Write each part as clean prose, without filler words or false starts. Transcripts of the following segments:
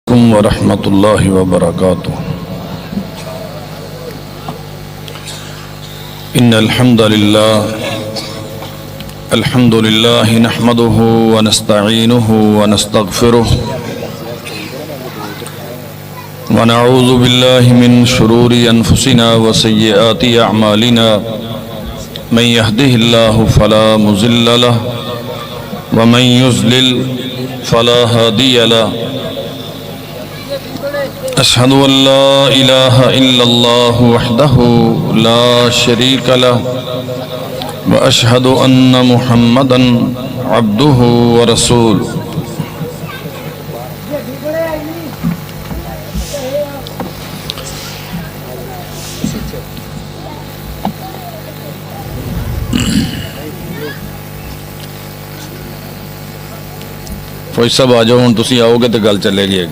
عليكم ورحمة الله وبركاته. إن الحمد لله نحمده ونستعينه ونستغفره ونعوذ بالله من شرور أنفسنا وسيئات أعمالنا من يهده الله فلا مضل له ومن يضلل فلا هادي له. أشهد أن لا إله إلا الله وحده لا شريك له وأشهد أن محمدا عبده ورسوله. فوج صاحب آ جاؤ، ہوں تسی آؤ گے تو گل چلے گی.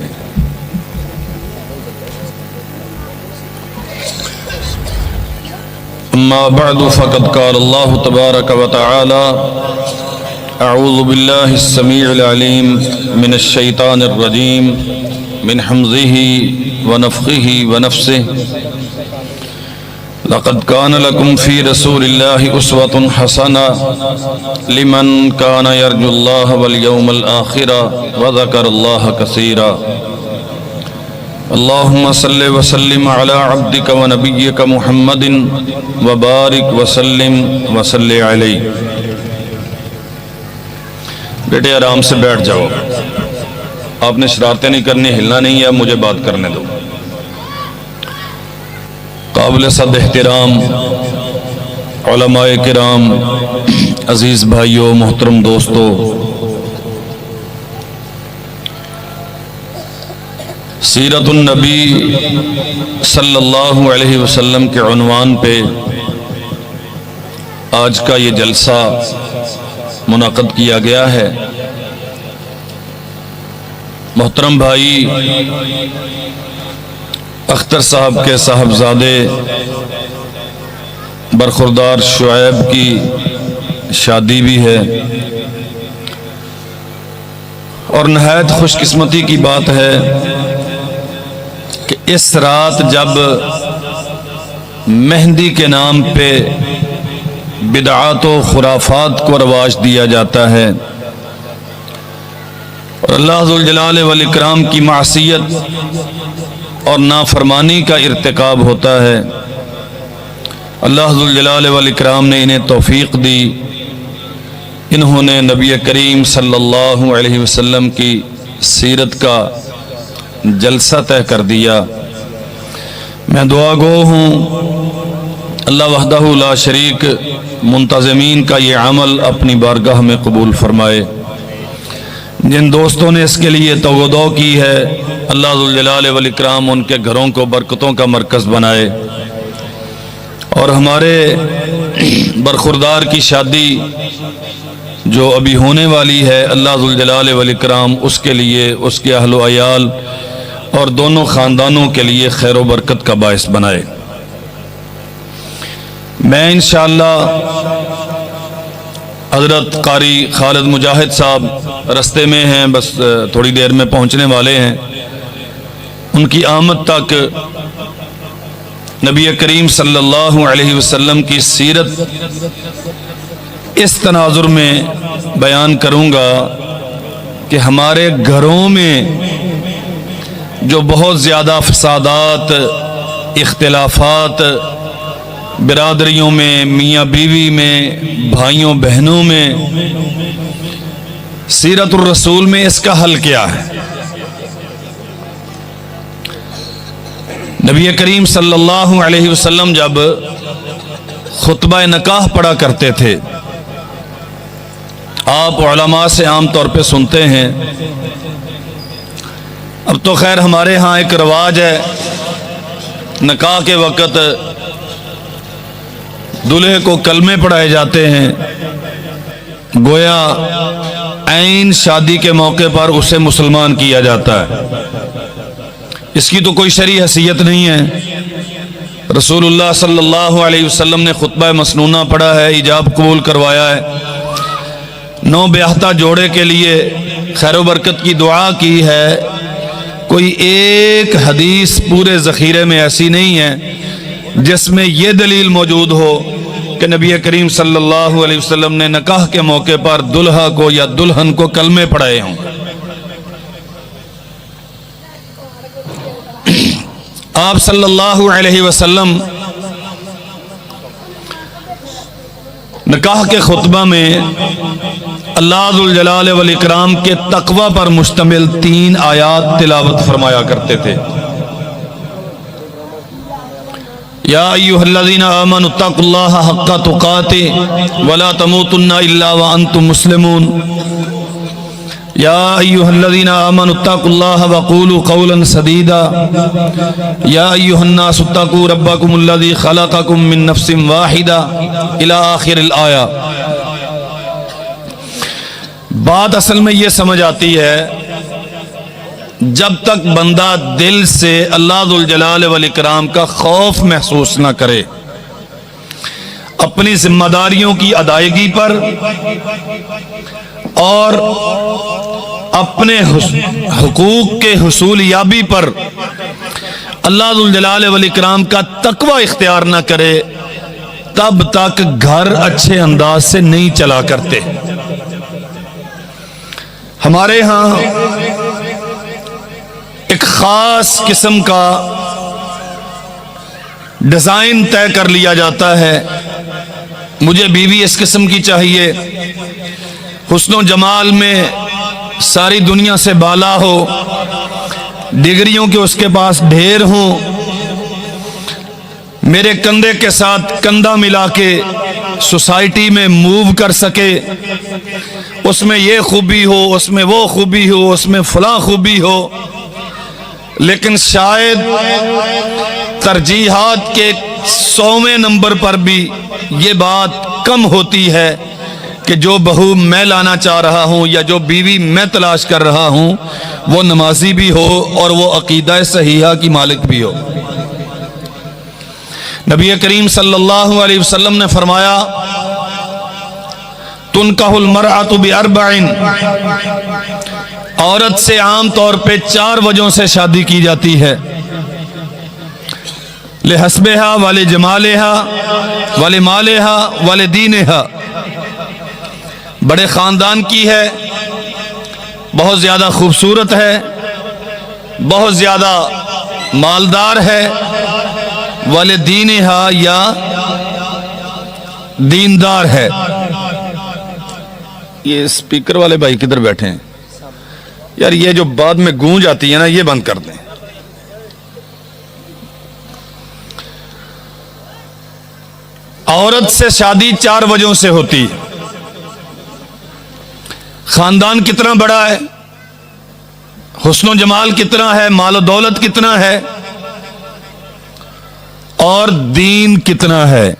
اما بعد فقد قال الله تبارك وتعالى اعوذ بالله السميع العليم من الشيطان الرجيم من حمزه ونفخه ونفسه. لقد كان لكم في رسول الله أسوة حسنة لمن كان يرجو الله واليوم الآخر وذكر الله كثيرا. اللهم صل وسلم على عبدك ونبيك محمد وبارك وسلم وصل عليه. بیٹے آرام سے بیٹھ جاؤ، آپ نے شرارتیں نہیں کرنی، ہلنا نہیں ہے، مجھے بات کرنے دو. قابل صد احترام علماء کرام، عزیز بھائیوں، محترم دوستو، سیرت النبی صلی اللہ علیہ وسلم کے عنوان پہ آج کا یہ جلسہ منعقد کیا گیا ہے. محترم بھائی اختر صاحب کے صاحبزادے برخوردار شعیب کی شادی بھی ہے، اور نہایت خوش قسمتی کی بات ہے کہ اس رات جب مہندی کے نام پہ بدعات و خرافات کو رواج دیا جاتا ہے اور اللہ ذوالجلال والاکرام کی معصیت اور نافرمانی کا ارتکاب ہوتا ہے، اللہ ذوالجلال والاکرام نے انہیں توفیق دی. انہوں نے نبی کریم صلی اللہ علیہ وسلم کی سیرت کا جلسہ طے کر دیا. میں دعا گو ہوں اللہ وحدہ لا شریک منتظمین کا یہ عمل اپنی بارگاہ میں قبول فرمائے. جن دوستوں نے اس کے لیے توغدو کی ہے، اللہ ذوالجلال والاکرام ان کے گھروں کو برکتوں کا مرکز بنائے، اور ہمارے برخوردار کی شادی جو ابھی ہونے والی ہے، اللہ ذوالجلال والاکرام اس کے لیے، اس کے اہل و عیال اور دونوں خاندانوں کے لیے خیر و برکت کا باعث بنائے. میں انشاءاللہ حضرت قاری خالد مجاہد صاحب رستے میں ہیں، بس تھوڑی دیر میں پہنچنے والے ہیں. ان کی آمد تک نبی کریم صلی اللہ علیہ وسلم کی سیرت اس تناظر میں بیان کروں گا کہ ہمارے گھروں میں جو بہت زیادہ فسادات، اختلافات برادریوں میں، میاں بیوی میں، بھائیوں بہنوں میں، سیرت الرسول میں اس کا حل کیا ہے؟ نبی کریم صلی اللہ علیہ وسلم جب خطبہ نکاح پڑھا کرتے تھے، آپ علماء سے عام طور پہ سنتے ہیں، اب تو خیر ہمارے ہاں ایک رواج ہے، نکاح کے وقت دلہے کو کلمے پڑھائے جاتے ہیں، گویا عین شادی کے موقع پر اسے مسلمان کیا جاتا ہے. اس کی تو کوئی شرعی حیثیت نہیں ہے. رسول اللہ صلی اللہ علیہ وسلم نے خطبہ مسنونہ پڑھا ہے، ایجاب قبول کروایا ہے، نو بیاہتا جوڑے کے لیے خیر و برکت کی دعا کی ہے کوئی ایک حدیث پورے ذخیرے میں ایسی نہیں ہے جس میں یہ دلیل موجود ہو کہ نبی کریم صلی اللہ علیہ وسلم نے نکاح کے موقع پر دلہا کو یا دلہن کو کلمے پڑھائے ہوں۔ آپ صلی اللہ علیہ وسلم نکاح کے خطبہ میں اللہ ذوالجلال والاکرام کے تقوی پر مشتمل 3 آیات تلاوت فرمایا کرتے تھے۔ یا ایھا الذین آمنوا اتقوا اللہ حق تقاتہ ولا تموتن الا وانتم مسلمون۔ یا ایھا الذین آمنوا اتقوا اللہ وقولوا قولا سدیدا۔ یا ایھا الناس اتقوا ربکم الذی خلقکم من نفس واحدہ الی آخر الآیہ۔ بات اصل میں یہ سمجھ آتی ہے جب تک بندہ دل سے اللہ ذوالجلال والاکرام کا خوف محسوس نہ کرے، اپنی ذمہ داریوں کی ادائیگی پر اور اپنے حقوق کے حصول یابی پر اللہ ذوالجلال والاکرام کا تقوی اختیار نہ کرے، تب تک گھر اچھے انداز سے نہیں چلا کرتے۔ ہمارے ہاں ایک خاص قسم کا ڈیزائن طے کر لیا جاتا ہے، مجھے بیوی اس قسم کی چاہیے، حسن و جمال میں ساری دنیا سے بالا ہو، ڈگریوں کے اس کے پاس ڈھیر ہوں، میرے کندھے کے ساتھ کندھا ملا کے سوسائٹی میں موو کر سکے، اس میں یہ خوبی ہو، اس میں وہ خوبی ہو، اس میں فلاں خوبی ہو۔ لیکن شاید ترجیحات کے 100ویں نمبر پر بھی یہ بات کم ہوتی ہے کہ جو بہو میں لانا چاہ رہا ہوں یا جو بیوی میں تلاش کر رہا ہوں وہ نمازی بھی ہو اور وہ عقیدہ صحیحہ کی مالک بھی ہو۔ نبی کریم صلی اللہ علیہ وسلم نے فرمایا تنکح المرأۃ باربع، عورت سے عام طور پہ 4 وجہوں سے شادی کی جاتی ہے، لحسبہا ولجمالہا ولمالہا ولدینہا، بڑے خاندان کی ہے، بہت زیادہ خوبصورت ہے، بہت زیادہ مالدار ہے، ولدینہا یا دیندار ہے۔ یہ اسپیکر والے بھائی کدھر بیٹھے ہیں یار؟ یہ جو بعد میں گونج آتی ہے نا، یہ بند کر دیں۔ عورت سے شادی 4 وجہوں سے ہوتی ہے۔ خاندان کتنا بڑا ہے، حسن و جمال کتنا ہے، مال و دولت کتنا ہے، اور دین کتنا ہے۔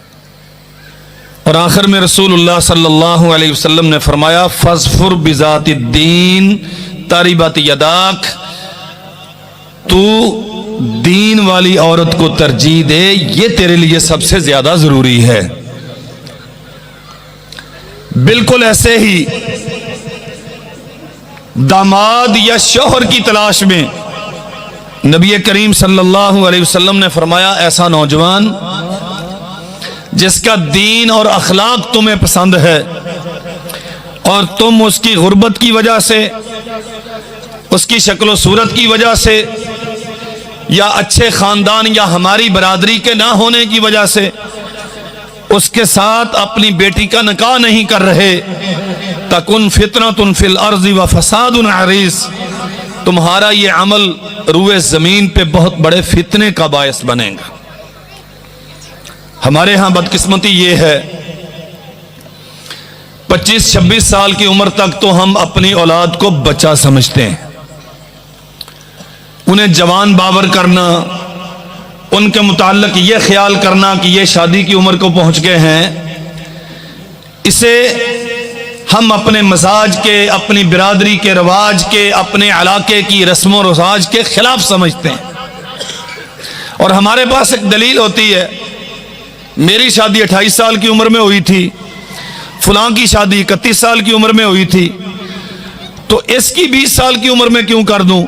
اور آخر میں رسول اللہ صلی اللہ علیہ وسلم نے فرمایا فاظفر بذات الدین تربت یداک، تو دین والی عورت کو ترجیح دے، یہ تیرے لیے سب سے زیادہ ضروری ہے۔ بالکل ایسے ہی داماد یا شوہر کی تلاش میں نبی کریم صلی اللہ علیہ وسلم نے فرمایا ایسا نوجوان جس کا دین اور اخلاق تمہیں پسند ہے اور تم اس کی غربت کی وجہ سے، اس کی شکل و صورت کی وجہ سے، یا اچھے خاندان یا ہماری برادری کے نہ ہونے کی وجہ سے اس کے ساتھ اپنی بیٹی کا نکاح نہیں کر رہے، تکن فتنۃ فی الارض وفساد عریض، تمہارا یہ عمل روئے زمین پہ بہت بڑے فتنے کا باعث بنے گا۔ ہمارے ہاں بدقسمتی یہ ہے 25-26 سال کی عمر تک تو ہم اپنی اولاد کو بچہ سمجھتے ہیں، انہیں جوان باور کرنا، ان کے متعلق یہ خیال کرنا کہ یہ شادی کی عمر کو پہنچ گئے ہیں، اسے ہم اپنے مزاج کے، اپنی برادری کے رواج کے، اپنے علاقے کی رسم و رواج کے خلاف سمجھتے ہیں۔ اور ہمارے پاس ایک دلیل ہوتی ہے، میری شادی 28 سال کی عمر میں ہوئی تھی، فلاں کی شادی 31 سال کی عمر میں ہوئی تھی، تو اس کی 20 سال کی عمر میں کیوں کر دوں؟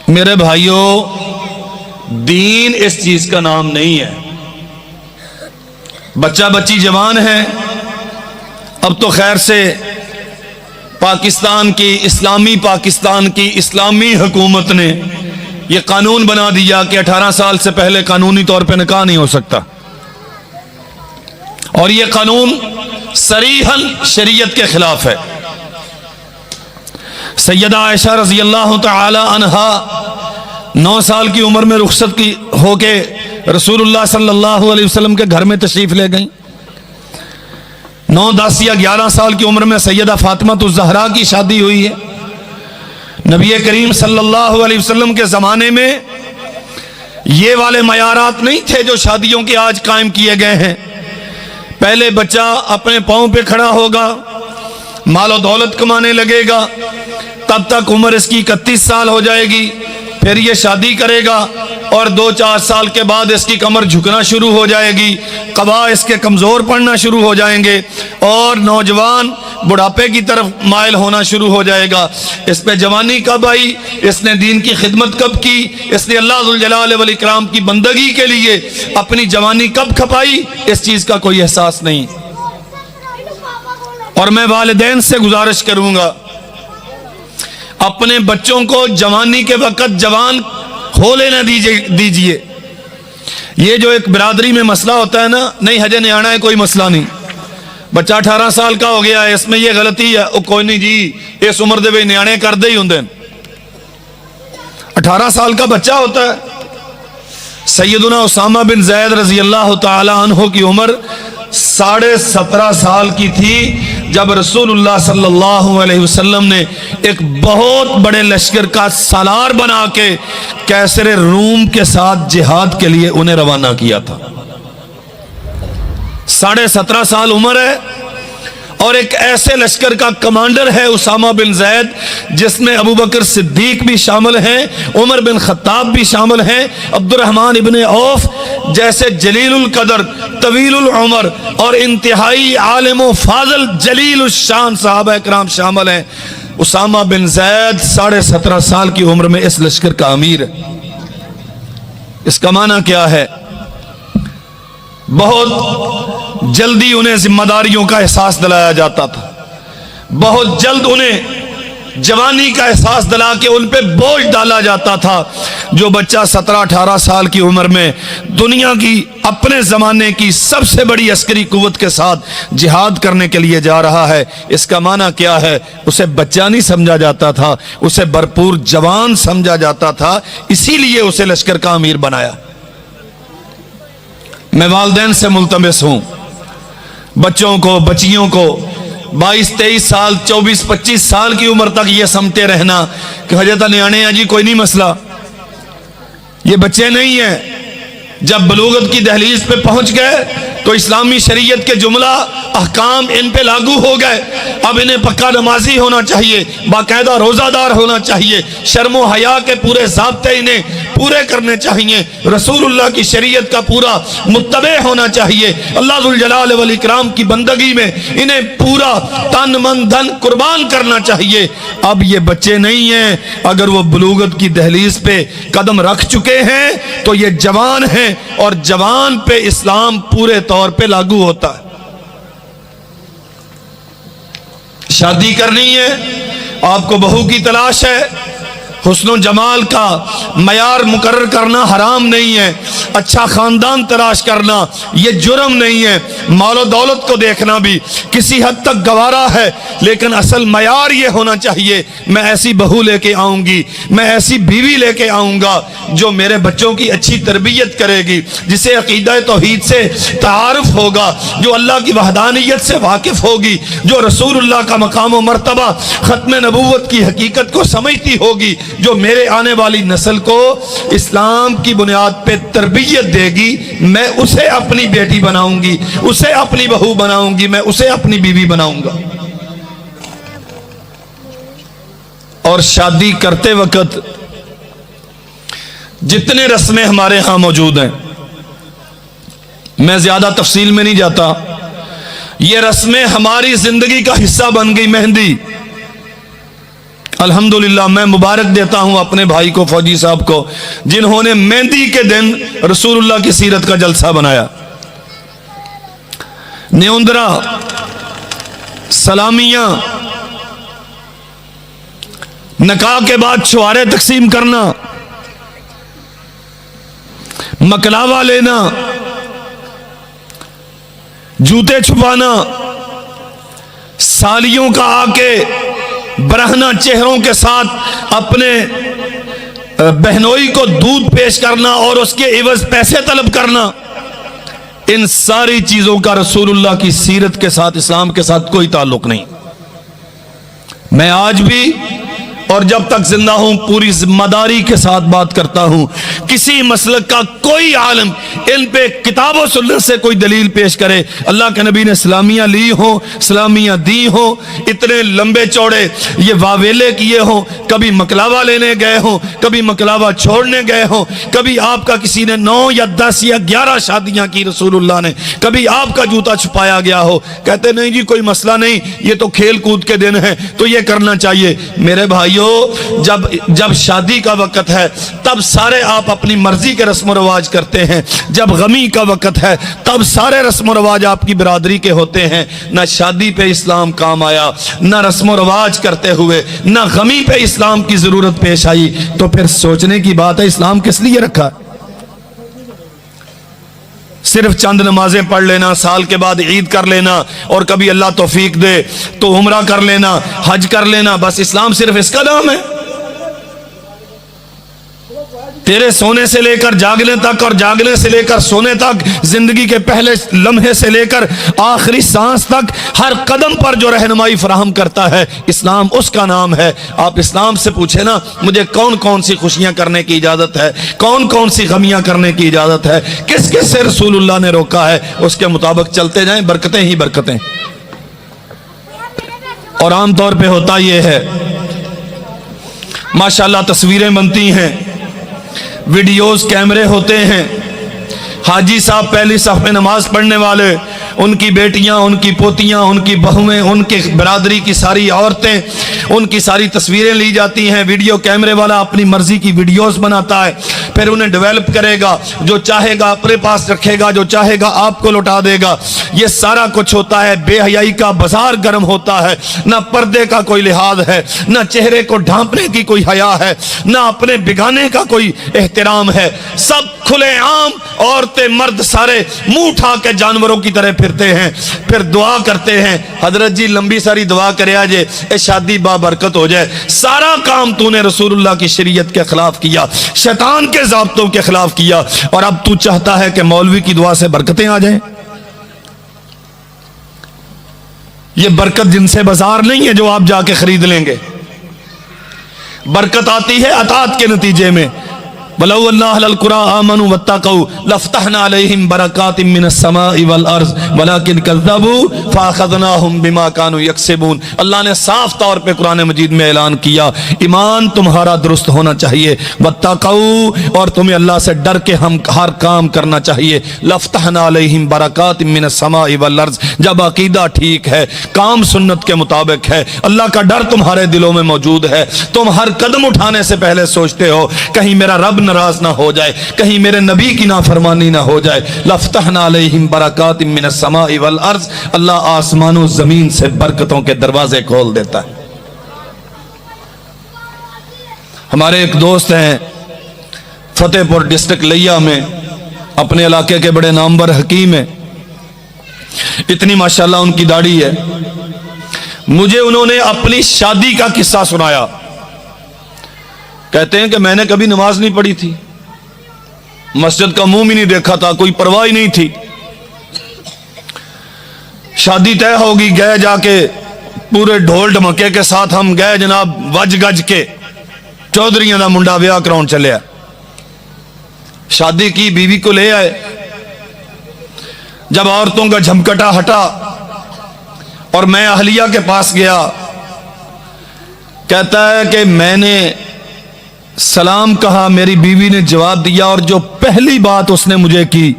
میرے بھائیوں، دین اس چیز کا نام نہیں ہے۔ بچہ بچی جوان ہے، اب تو خیر سے پاکستان کی اسلامی حکومت نے یہ قانون بنا دیا کہ 18 سال سے پہلے قانونی طور پہ نکاح نہیں ہو سکتا، اور یہ قانون صریحاً شریعت کے خلاف ہے۔ سیدہ عائشہ رضی اللہ تعالی عنہا 9 سال کی عمر میں رخصت ہو کے رسول اللہ صلی اللہ علیہ وسلم کے گھر میں تشریف لے گئیں۔ 9, 10 یا 11 سال کی عمر میں سیدہ فاطمہ الزہرا کی شادی ہوئی ہے۔ نبی کریم صلی اللہ علیہ وسلم کے زمانے میں یہ والے معیارات نہیں تھے جو شادیوں کے آج قائم کیے گئے ہیں۔ پہلے بچہ اپنے پاؤں پہ کھڑا ہوگا، مال و دولت کمانے لگے گا، تب تک عمر اس کی 31 سال ہو جائے گی، پھر یہ شادی کرے گا اور 2-4 سال کے بعد اس کی کمر جھکنا شروع ہو جائے گی، قبا اس کے کمزور پڑنا شروع ہو جائیں گے اور نوجوان بڑھاپے کی طرف مائل ہونا شروع ہو جائے گا۔ اس پہ جوانی کب آئی، اس نے دین کی خدمت کب کی، اس نے اللہ ذوالجلال والاکرام کی بندگی کے لیے اپنی جوانی کب کھپائی، اس چیز کا کوئی احساس نہیں۔ اور میں والدین سے گزارش کروں گا، اپنے بچوں کو جوانی کے وقت جوان ہو لینا دیجئے۔ یہ جو ایک برادری میں مسئلہ ہوتا ہے نا، نہیں ہجے نیانا ہے، کوئی مسئلہ نہیں، بچہ 18 سال کا ہو گیا ہے، اس میں یہ غلطی ہے، کوئی نہیں جی اس عمر دے بھی نیانے کر دے ہی ہوں۔ 18 سال کا بچہ ہوتا ہے۔ سیدنا اسامہ بن زید رضی اللہ تعالی عنہ کی عمر 17.5 سال کی تھی جب رسول اللہ صلی اللہ علیہ وسلم نے ایک بہت بڑے لشکر کا سالار بنا کے کیسر روم کے ساتھ جہاد کے لیے انہیں روانہ کیا تھا۔ 17.5 سال عمر ہے اور ایک ایسے لشکر کا کمانڈر ہے اسامہ بن زید جس میں ابو بکر صدیق بھی شامل ہیں، عمر بن خطاب بھی شامل ہیں، عبد الرحمن ابن عوف جیسے جلیل القدر، طویل العمر اور انتہائی عالم و فاضل جلیل الشان صحابہ اکرام شامل ہیں۔ اسامہ بن زید 17.5 سال کی عمر میں اس لشکر کا امیر ہے۔ اس کا معنی کیا ہے؟ بہت جلدی انہیں ذمہ داریوں کا احساس دلایا جاتا تھا، بہت جلد انہیں جوانی کا احساس دلا کے ان پہ بوجھ ڈالا جاتا تھا۔ جو بچہ 17-18 سال کی عمر میں دنیا کی اپنے زمانے کی سب سے بڑی عسکری قوت کے ساتھ جہاد کرنے کے لیے جا رہا ہے، اس کا معنی کیا ہے؟ اسے بچہ نہیں سمجھا جاتا تھا، اسے بھرپور جوان سمجھا جاتا تھا، اسی لیے اسے لشکر کا امیر بنایا۔ میں والدین سے ملتمس ہوں، بچوں کو بچیوں کو 22-23 سال 24-25 سال کی عمر تک یہ سمتے رہنا کہ حجت نیانے ہیں جی کوئی نہیں مسئلہ، یہ بچے نہیں ہیں۔ جب بلوغت کی دہلیز پہ پہنچ گئے تو اسلامی شریعت کے جملہ احکام ان پہ لاگو ہو گئے۔ اب انہیں پکا نمازی ہونا چاہیے، باقاعدہ روزہ دار ہونا چاہیے، شرم و حیا کے پورے ضابطے انہیں پورے کرنے چاہیے، رسول اللہ کی شریعت کا پورا متبع ہونا چاہیے، اللہ ذوالجلال والاکرام کی بندگی میں انہیں پورا تن من دھن قربان کرنا چاہیے۔ اب یہ بچے نہیں ہیں، اگر وہ بلوغت کی دہلیز پہ قدم رکھ چکے ہیں تو یہ جوان ہیں، اور جوان پہ اسلام پورے طور پہ لاگو ہوتا ہے۔ شادی کرنی ہے، آپ کو بہو کی تلاش ہے، حسن و جمال کا معیار مقرر کرنا حرام نہیں ہے، اچھا خاندان تلاش کرنا یہ جرم نہیں ہے، مال و دولت کو دیکھنا بھی کسی حد تک گوارا ہے، لیکن اصل معیار یہ ہونا چاہیے میں ایسی بہو لے کے آؤں گی، میں ایسی بیوی لے کے آؤں گا جو میرے بچوں کی اچھی تربیت کرے گی، جسے عقیدہ توحید سے تعارف ہوگا، جو اللہ کی وحدانیت سے واقف ہوگی، جو رسول اللہ کا مقام و مرتبہ ختم نبوت کی حقیقت کو سمجھتی ہوگی، جو میرے آنے والی نسل کو اسلام کی بنیاد پہ تربیت دے گی۔ میں اسے اپنی بیٹی بناؤں گی، اسے اپنی بہو بناؤں گی، میں اسے اپنی بیوی بناؤں گا۔ اور شادی کرتے وقت جتنے رسمیں ہمارے ہاں موجود ہیں، میں زیادہ تفصیل میں نہیں جاتا، یہ رسمیں ہماری زندگی کا حصہ بن گئی۔ مہندی الحمدللہ میں مبارک دیتا ہوں اپنے بھائی کو، فوجی صاحب کو، جنہوں نے مہندی کے دن رسول اللہ کی سیرت کا جلسہ بنایا۔ نیوندرا، سلامیاں، نکاح کے بعد چھوارے تقسیم کرنا، مکلاوا لینا، جوتے چھپانا، سالیوں کا آ کے برہنہ چہروں کے ساتھ اپنے بہنوئی کو دودھ پیش کرنا اور اس کے عوض پیسے طلب کرنا، ان ساری چیزوں کا رسول اللہ کی سیرت کے ساتھ، اسلام کے ساتھ کوئی تعلق نہیں۔ میں آج بھی اور جب تک زندہ ہوں پوری ذمہ داری کے ساتھ بات کرتا ہوں، کسی مسلک کا کوئی عالم ان پہ کتاب و سنت سے کوئی دلیل پیش کرے، اللہ کے نبی نے اسلامیہ لی ہوں، اسلامیہ دی ہوں، اتنے لمبے چوڑے یہ واویلے کیے ہوں، کبھی مکلاوا لینے گئے ہوں، کبھی مکلاوا چھوڑنے گئے ہوں، کبھی آپ کا کسی نے 9 یا 10 یا 11 شادیاں کی رسول اللہ نے، کبھی آپ کا جوتا چھپایا گیا ہو، کہتے نہیں جی کوئی مسئلہ نہیں، یہ تو کھیل کود کے دن ہے تو یہ کرنا چاہیے۔ میرے بھائیو، جب شادی کا وقت ہے تب سارے آپ اپنی مرضی کے رسم و رواج کرتے ہیں، جب غمی کا وقت ہے تب سارے رسم و رواج آپ کی برادری کے ہوتے ہیں۔ نہ شادی پہ اسلام کام آیا، نہ رسم و رواج کرتے ہوئے، نہ غمی پہ اسلام کی ضرورت پیش آئی، تو پھر سوچنے کی بات ہے اسلام کس لیے رکھا؟ صرف چند نمازیں پڑھ لینا، سال کے بعد عید کر لینا، اور کبھی اللہ توفیق دے تو عمرہ کر لینا، حج کر لینا، بس اسلام صرف اس کا نام ہے؟ تیرے سونے سے لے کر جاگنے تک اور جاگنے سے لے کر سونے تک، زندگی کے پہلے لمحے سے لے کر آخری سانس تک، ہر قدم پر جو رہنمائی فراہم کرتا ہے اسلام اس کا نام ہے۔ آپ اسلام سے پوچھیں نا، مجھے کون کون سی خوشیاں کرنے کی اجازت ہے، کون کون سی غمیاں کرنے کی اجازت ہے، کس کس سے رسول اللہ نے روکا ہے، اس کے مطابق چلتے جائیں، برکتیں ہی برکتیں۔ اور عام طور پہ ہوتا یہ ہے، ماشاءاللہ تصویریں بنتی ہیں، ویڈیوز کیمرے ہوتے ہیں، حاجی صاحب پہلی صف میں نماز پڑھنے والے، ان کی بیٹیاں، ان کی پوتیاں، ان کی بہویں، ان کے برادری کی ساری عورتیں، ان کی ساری تصویریں لی جاتی ہیں۔ ویڈیو کیمرے والا اپنی مرضی کی ویڈیوز بناتا ہے، پھر انہیں ڈیولپ کرے گا، جو چاہے گا اپنے پاس رکھے گا، جو چاہے گا آپ کو لوٹا دے گا۔ یہ سارا کچھ ہوتا ہے، بے حیائی کا بازار گرم ہوتا ہے، نہ پردے کا کوئی لحاظ ہے، نہ چہرے کو ڈھانپنے کی کوئی حیا ہے، نہ اپنے بگانے کا کوئی احترام ہے، سب کھلے عام، عورتیں مرد سارے منہ اٹھا کے جانوروں کی طرح پھرتے ہیں، پھر دعا کرتے ہیں، حضرت جی لمبی ساری دعا کرے آجے اے شادی بابرکت ہو جائے۔ سارا کام تو نے رسول اللہ کی شریعت کے خلاف کیا، شیطان کے ضابطوں کے خلاف کیا، اور اب تو چاہتا ہے کہ مولوی کی دعا سے برکتیں آ جائیں۔ یہ برکت جن سے بازار نہیں ہے جو آپ جا کے خرید لیں گے، برکت آتی ہے اطاعت کے نتیجے میں۔ وَلَوْ أَنَّ أَهْلَ الْقُرَىٰ آمَنُوا وَاتَّقَوْا لَفَتَحْنَا عَلَيْهِمْ بَرَكَاتٍ مِّنَ السَّمَاءِ وَالْأَرْضِ وَلَٰكِنْ كَذَّبُوا فَأَخَذْنَاهُمْ بِمَا كَانُوا يَكْسِبُونَ۔ اللہ نے صاف طور پہ قرآن مجید میں اعلان کیا، ایمان تمہارا درست ہونا چاہیے، وَاتَّقَوْا، اور تمہیں اللہ سے ڈر کے ہم ہر کام کرنا چاہیے، لَفَتَحْنَا عَلَيْهِمْ بَرَكَاتٍ مِّنَ السَّمَاءِ وَالْأَرْضِ۔ جب عقیدہ ٹھیک ہے، کام سنت کے مطابق ہے، اللہ کا ڈر تمہارے دلوں میں موجود ہے، تم ہر قدم اٹھانے سے پہلے سوچتے ہو کہیں میرا رب ناراض نہ ہو جائے، کہیں میرے نبی کی نافرمانی نہ ہو جائے۔ لفتحنا علیہم برکات من السماء والارض، اللہ آسمان و زمین سے برکتوں کے دروازے کھول دیتا ہے۔ ہمارے ایک دوست ہیں فتح پور ڈسٹرکٹ لیا میں، اپنے علاقے کے بڑے نامور حکیم ہیں، اتنی ماشاءاللہ ان کی داڑھی ہے۔ مجھے انہوں نے اپنی شادی کا قصہ سنایا، کہتے ہیں کہ میں نے کبھی نماز نہیں پڑھی تھی، مسجد کا منہ بھی نہیں دیکھا تھا، کوئی پرواہ ہی نہیں تھی۔ شادی طے ہوگی، گئے جا کے پورے ڈھول ڈھمکے کے ساتھ ہم گئے جناب، وج گج کے چودھریاں دا منڈا ویاہ کراؤن چلے آئے، شادی کی، بیوی کو لے آئے۔ جب عورتوں کا جھمکٹا ہٹا اور میں اہلیہ کے پاس گیا، کہتا ہے کہ میں نے سلام کہا، میری بیوی نے جواب دیا، اور جو پہلی بات اس نے مجھے کی،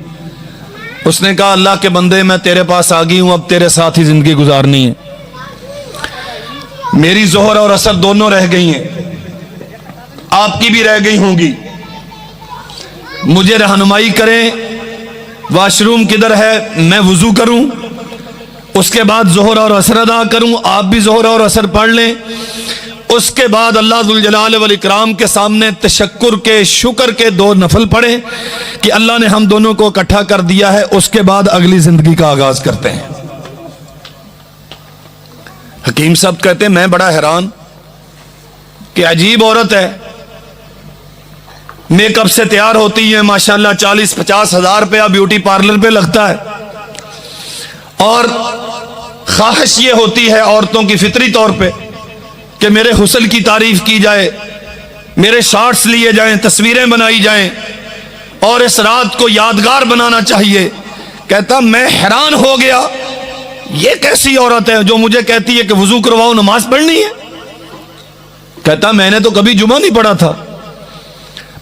اس نے کہا اللہ کے بندے میں تیرے پاس آ گئی ہوں، اب تیرے ساتھ ہی زندگی گزارنی ہے۔ میری ظہر اور عصر دونوں رہ گئی ہیں، آپ کی بھی رہ گئی ہوں گی، مجھے رہنمائی کریں واش روم کدھر ہے، میں وضو کروں، اس کے بعد ظہر اور عصر ادا کروں، آپ بھی ظہر اور عصر پڑھ لیں، اس کے بعد اللہ ذوالجلال والاکرام کے سامنے تشکر کے، شکر کے 2 نفل پڑھیں کہ اللہ نے ہم دونوں کو اکٹھا کر دیا ہے، اس کے بعد اگلی زندگی کا آغاز کرتے ہیں۔ حکیم صاحب کہتے ہیں میں بڑا حیران کہ عجیب عورت ہے، میک اپ سے تیار ہوتی ہے، ماشاءاللہ 40-50 ہزار روپیہ بیوٹی پارلر پہ لگتا ہے، اور خواہش یہ ہوتی ہے عورتوں کی فطری طور پہ کہ میرے حسن کی تعریف کی جائے، میرے شارٹس لیے جائیں، تصویریں بنائی جائیں، اور اس رات کو یادگار بنانا چاہیے۔ کہتا میں حیران ہو گیا، یہ کیسی عورت ہے جو مجھے کہتی ہے کہ وضو کرواؤ، نماز پڑھنی ہے۔ کہتا میں نے تو کبھی جمعہ نہیں پڑھا تھا،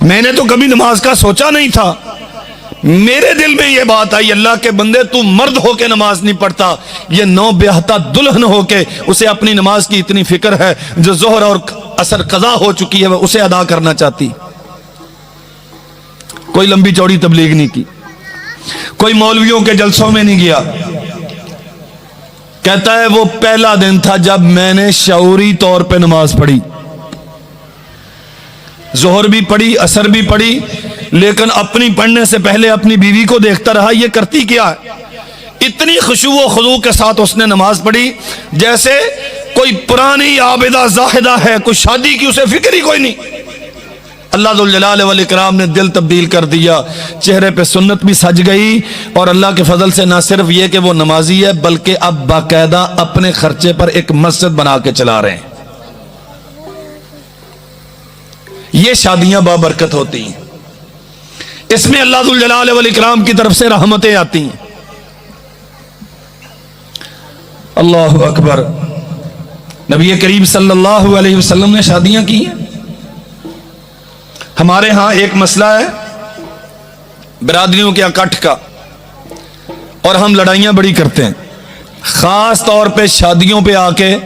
میں نے تو کبھی نماز کا سوچا نہیں تھا، میرے دل میں یہ بات آئی اللہ کے بندے تو مرد ہو کے نماز نہیں پڑھتا، یہ نو بیاہتا دلہن ہو کے اسے اپنی نماز کی اتنی فکر ہے، جو ظہر اور عصر قضا ہو چکی ہے وہ اسے ادا کرنا چاہتی۔ کوئی لمبی چوڑی تبلیغ نہیں کی، کوئی مولویوں کے جلسوں میں نہیں گیا۔ کہتا ہے وہ پہلا دن تھا جب میں نے شعوری طور پہ نماز پڑھی، ظہر بھی پڑھی، عصر بھی پڑھی، لیکن اپنی پڑھنے سے پہلے اپنی بیوی کو دیکھتا رہا یہ کرتی کیا ہے۔ اتنی خشوع و خضوع کے ساتھ اس نے نماز پڑھی جیسے کوئی پرانی عابدہ زاہدہ ہے، کوئی شادی کی اسے فکر ہی کوئی نہیں۔ اللہ ذوالجلال والاکرام نے دل تبدیل کر دیا، چہرے پہ سنت بھی سج گئی، اور اللہ کے فضل سے نہ صرف یہ کہ وہ نمازی ہے بلکہ اب باقاعدہ اپنے خرچے پر ایک مسجد بنا کے چلا رہے ہیں۔ یہ شادیاں بابرکت ہوتی ہیں، اس میں اللہ ذوالجلال والاکرام کی طرف سے رحمتیں آتی ہیں۔ اللہ اکبر۔ نبی کریم صلی اللہ علیہ وسلم نے شادیاں کی ہیں۔ ہمارے ہاں ایک مسئلہ ہے برادریوں کے اکٹھ کا، اور ہم لڑائیاں بڑی کرتے ہیں، خاص طور پہ شادیوں پہ آ کے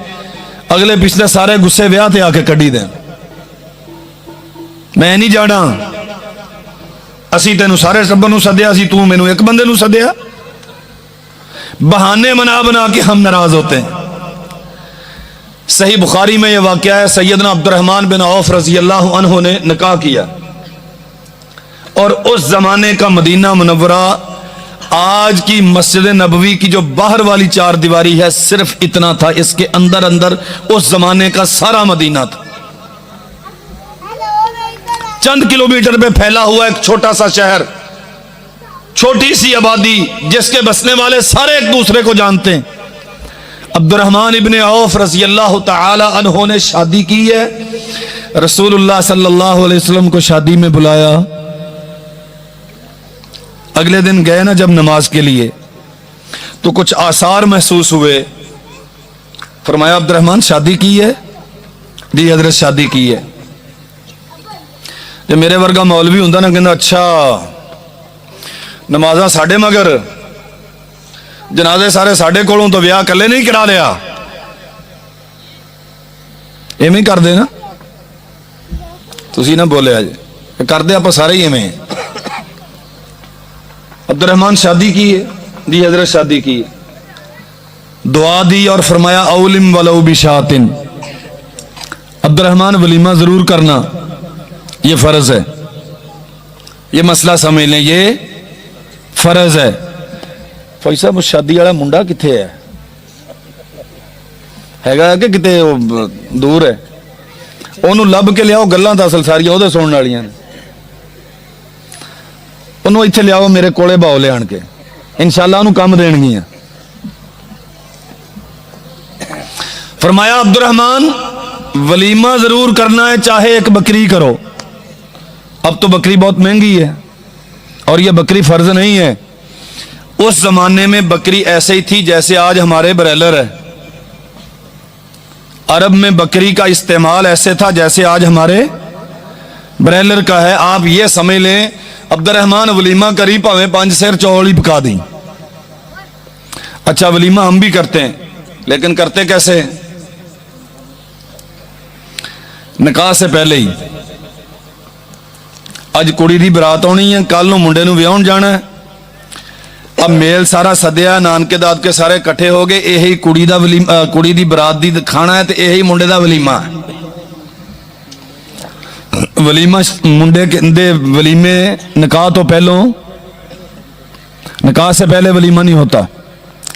اگلے پچھلے سارے غصے ویاہ تے آ کے کڈی دیں۔ میں نہیں جانا، اسی تینوں سارے ٹبر نو سدیا، اسی تو مینوں ایک بندے نو سدیا۔ بہانے بنا بنا کے ہم ناراض ہوتے ہیں۔ صحیح بخاری میں یہ واقعہ ہے، سیدنا عبد الرحمن بن عوف رضی اللہ عنہ نے نکاح کیا، اور اس زمانے کا مدینہ منورہ آج کی مسجد نبوی کی جو باہر والی 4 دیواری ہے صرف اتنا تھا، اس کے اندر اندر اس زمانے کا سارا مدینہ تھا۔ چند کلومیٹر پہ پھیلا ہوا ایک چھوٹا سا شہر، چھوٹی سی آبادی جس کے بسنے والے سارے ایک دوسرے کو جانتے ہیں۔ عبد الرحمن ابن عوف رضی اللہ تعالی عنہ نے شادی کی ہے، رسول اللہ صلی اللہ علیہ وسلم کو شادی میں بلایا۔ اگلے دن گئے نا جب نماز کے لیے تو کچھ آثار محسوس ہوئے، فرمایا عبد الرحمن شادی کی ہے؟ جی حضرت شادی کی ہے۔ جب میرے ورگا مولوی ہوں نا کہنا اچھا نمازاں ساڈے مگر جنازے سارے ساڈے کولوں تو ویاہ کلے نہیں کرا لیا، ایویں کر دے نا، تسی نہ بولے آج کر دے آپ سارے ہی ایویں۔ عبد الرحمن شادی کی ہے؟ جی حضرت شادی کی ہے۔ دعا دی اور فرمایا اولم ولو بشاتن، عبد الرحمن ولیمہ ضرور کرنا، یہ فرض ہے، یہ مسئلہ سمجھ لیں، یہ فرض ہے۔ فوجی صاحب شادی والا منڈا کتنے ہے گا کہ کتے دور ہے؟ انہوں لب کے لیاؤ، گلاں دراصل ساریاں وہ سننے والی نے، انہوں اتنے لیاؤ میرے کولے باؤ لے آن کے، انشاءاللہ انہوں کام دین گیاں۔ فرمایا عبد الرحمن ولیمہ ضرور کرنا ہے، چاہے ایک بکری کرو۔ اب تو بکری بہت مہنگی ہے، اور یہ بکری فرض نہیں ہے، اس زمانے میں بکری ایسے ہی تھی جیسے آج ہمارے برائلر ہے۔ عرب میں بکری کا استعمال ایسے تھا جیسے آج ہمارے برائلر کا ہے۔ آپ یہ سمجھ لیں عبد الرحمن ولیمہ کری پاویں 5 سیر چول ہی پکا دیں۔ اچھا ولیمہ ہم بھی کرتے ہیں، لیکن کرتے کیسے؟ نکاح سے پہلے ہی اج کڑی دی برات آنی ہے، کل نو منڈے نو ویاہن جانا ہے. اب میل سارا سدیا، نانکے دادکے سارے کٹھے ہو گئے، یہی کڑی دی برات دی کھانا ہے، تو یہی منڈے دا ولیمہ ہے. ولیمہ منڈے دے ولیمے نکاح تو پہلوں، نکاح سے پہلے ولیمہ نہیں ہوتا.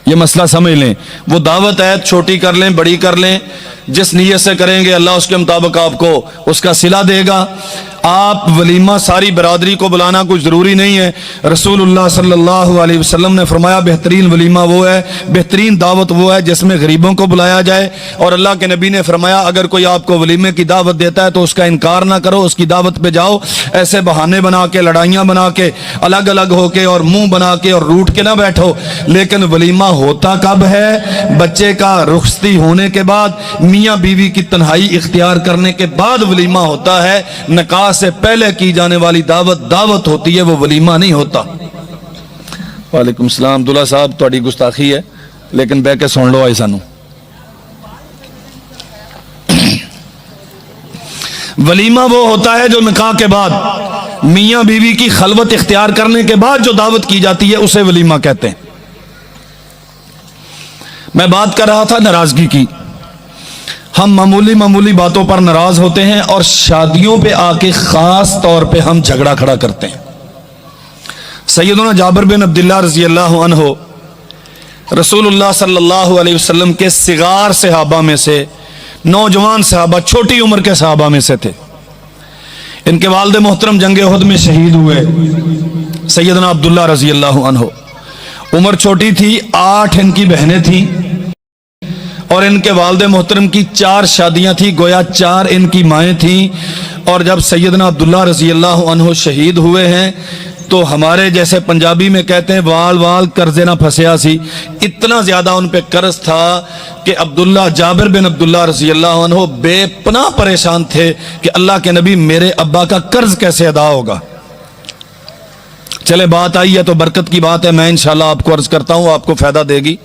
یہ مسئلہ سمجھ لیں. وہ دعوت ہے، چھوٹی کر لیں بڑی کر لیں، جس نیت سے کریں گے اللہ اس کے مطابق آپ کو اس کا صلہ دے گا. آپ ولیمہ ساری برادری کو بلانا کوئی ضروری نہیں ہے. رسول اللہ صلی اللہ علیہ وسلم نے فرمایا بہترین ولیمہ وہ ہے، بہترین دعوت وہ ہے جس میں غریبوں کو بلایا جائے. اور اللہ کے نبی نے فرمایا اگر کوئی آپ کو ولیمے کی دعوت دیتا ہے تو اس کا انکار نہ کرو، اس کی دعوت پہ جاؤ. ایسے بہانے بنا کے، لڑائیاں بنا کے، الگ الگ ہو کے اور منہ بنا کے اور روٹ کے نہ بیٹھو. لیکن ولیمہ ہوتا کب ہے؟ بچے کا رخصتی ہونے کے بعد، میاں بیوی کی تنہائی اختیار کرنے کے بعد ولیمہ ہوتا ہے. نکاح سے پہلے کی جانے والی دعوت ہوتی ہے، وہ ولیمہ نہیں ہوتا. وعلیکم السلام. عبداللہ صاحب تھوڑی گستاخی ہے لیکن بہ کے سن لو آئی سانو. ولیمہ وہ ہوتا ہے جو نکاح کے بعد، میاں بیوی کی خلوت اختیار کرنے کے بعد جو دعوت کی جاتی ہے اسے ولیمہ کہتے ہیں. میں بات کر رہا تھا ناراضگی کی. ہم معمولی باتوں پر ناراض ہوتے ہیں اور شادیوں پہ آ کے خاص طور پہ ہم جھگڑا کھڑا کرتے ہیں. سیدنا جابر بن عبداللہ رضی اللہ عنہ رسول اللہ صلی اللہ علیہ وسلم کے صغار صحابہ میں سے، نوجوان صحابہ، چھوٹی عمر کے صحابہ میں سے تھے. ان کے والد محترم جنگ احد میں شہید ہوئے. سیدنا عبداللہ رضی اللہ عنہ عمر چھوٹی تھی، 8 ان کی بہنیں تھیں اور ان کے والد محترم کی 4 شادیاں تھیں، گویا 4 ان کی مائیں تھیں. اور جب سیدنا عبداللہ رضی اللہ عنہ شہید ہوئے ہیں تو ہمارے جیسے پنجابی میں کہتے ہیں وال قرضے نہ پھنسیا سی. اتنا زیادہ ان پہ قرض تھا کہ عبداللہ، جابر بن عبداللہ رضی اللہ عنہ بے پناہ پریشان تھے کہ اللہ کے نبی میرے ابا کا قرض کیسے ادا ہوگا. چلے بات آئی ہے تو برکت کی بات ہے، میں انشاءاللہ آپ کو عرض کرتا ہوں، آپ کو فائدہ دے گی.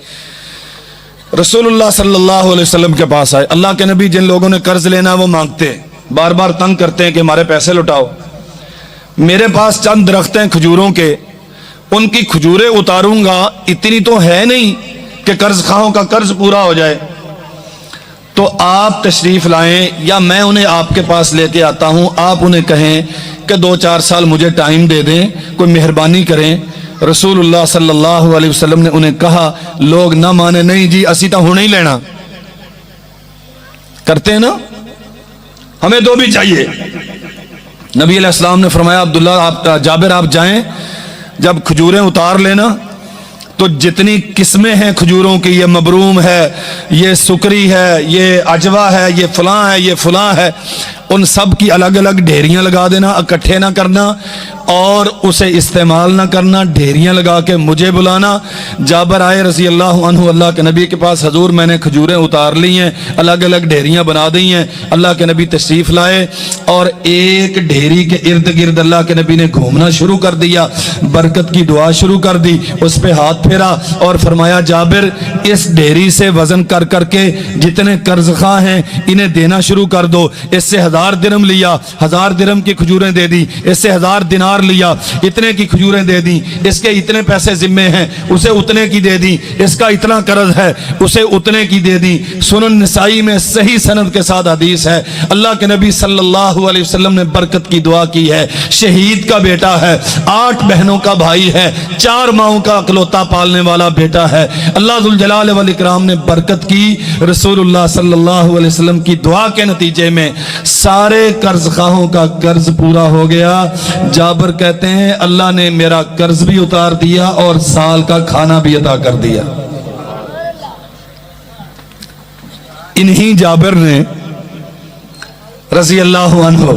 رسول اللہ صلی اللہ علیہ وسلم کے پاس آئے. اللہ کے نبی جن لوگوں نے قرض لینا وہ مانگتے، بار بار تنگ کرتے ہیں کہ ہمارے پیسے لوٹاؤ. میرے پاس چند درخت ہیں کھجوروں کے، ان کی کھجوریں اتاروں گا، اتنی تو ہے نہیں کہ قرض خواہوں کا قرض پورا ہو جائے. تو آپ تشریف لائیں یا میں انہیں آپ کے پاس لے کے آتا ہوں، آپ انہیں کہیں کہ 2-4 سال مجھے ٹائم دے دیں، کوئی مہربانی کریں. رسول اللہ صلی اللہ علیہ وسلم نے انہیں کہا. لوگ نہ مانے، نہیں جی اسی تو ہونے ہی لینا کرتے ہیں نا، ہمیں تو بھی چاہیے. نبی علیہ السلام نے فرمایا عبداللہ، جابر آپ جائیں، جب کھجوریں اتار لینا تو جتنی قسمیں ہیں کھجوروں کی، یہ مبروم ہے، یہ سکری ہے، یہ عجوا ہے، یہ فلاں ہے، یہ فلاں ہے، ان سب کی الگ الگ ڈھیریاں لگا دینا، اکٹھے نہ کرنا اور اسے استعمال نہ کرنا. ڈھیریاں لگا کے مجھے بلانا. جابر آئے رضی اللہ عنہ اللہ کے نبی کے پاس، حضور میں نے کھجوریں اتار لی ہیں، الگ الگ ڈھیریاں بنا دی ہیں. اللہ کے نبی تشریف لائے اور ایک ڈھیری کے ارد گرد اللہ کے نبی نے گھومنا شروع کر دیا، برکت کی دعا شروع کر دی، اس پہ ہاتھ پھیرا اور فرمایا جابر اس ڈھیری سے وزن کر کر کے جتنے قرض خواہ ہیں انہیں دینا شروع کر دو. اس سے 1000 درہم لیا، 1000 درہم کی کھجوریں دے دی. اس سے 1000 دینار لیا، اتنے کی کھجوریں دے دی. اس کے اتنے پیسے ذمے ہیں، اسے اتنے کی دے دی. اس کا اتنا قرض ہے، اسے اتنے کی دے دی. سنن نسائی میں صحیح سند کے ساتھ حدیث ہے. اللہ کے نبی صلی اللہ علیہ وسلم نے برکت کی دعا کی ہے. شہید کا بیٹا ہے، 8 بہنوں کا بھائی ہے، 4 ماؤں کا اکلوتا پالنے والا بیٹا ہے. اللہ ذوالجلال والاکرام نے برکت کی. رسول اللہ صلی اللہ علیہ وسلم کی دعا کے نتیجے میں سارے قرض خواہوں کا قرض پورا ہو گیا. جابر کہتے ہیں اللہ نے میرا قرض بھی اتار دیا اور سال کا کھانا بھی عطا کر دیا. انہی جابر نے رضی اللہ عنہ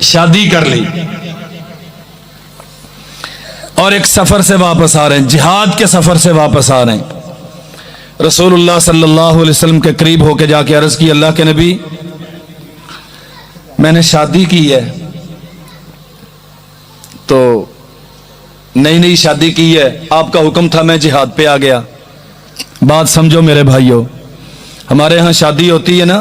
شادی کر لی اور ایک سفر سے واپس آ رہے ہیں، جہاد کے سفر سے واپس آ رہے ہیں. رسول اللہ صلی اللہ علیہ وسلم کے قریب ہو کے جا کے عرض کی، اللہ کے نبی میں نے شادی کی ہے، تو نئی شادی کی ہے، آپ کا حکم تھا میں جہاد پہ آ گیا. بات سمجھو میرے بھائیوں، ہمارے ہاں شادی ہوتی ہے نا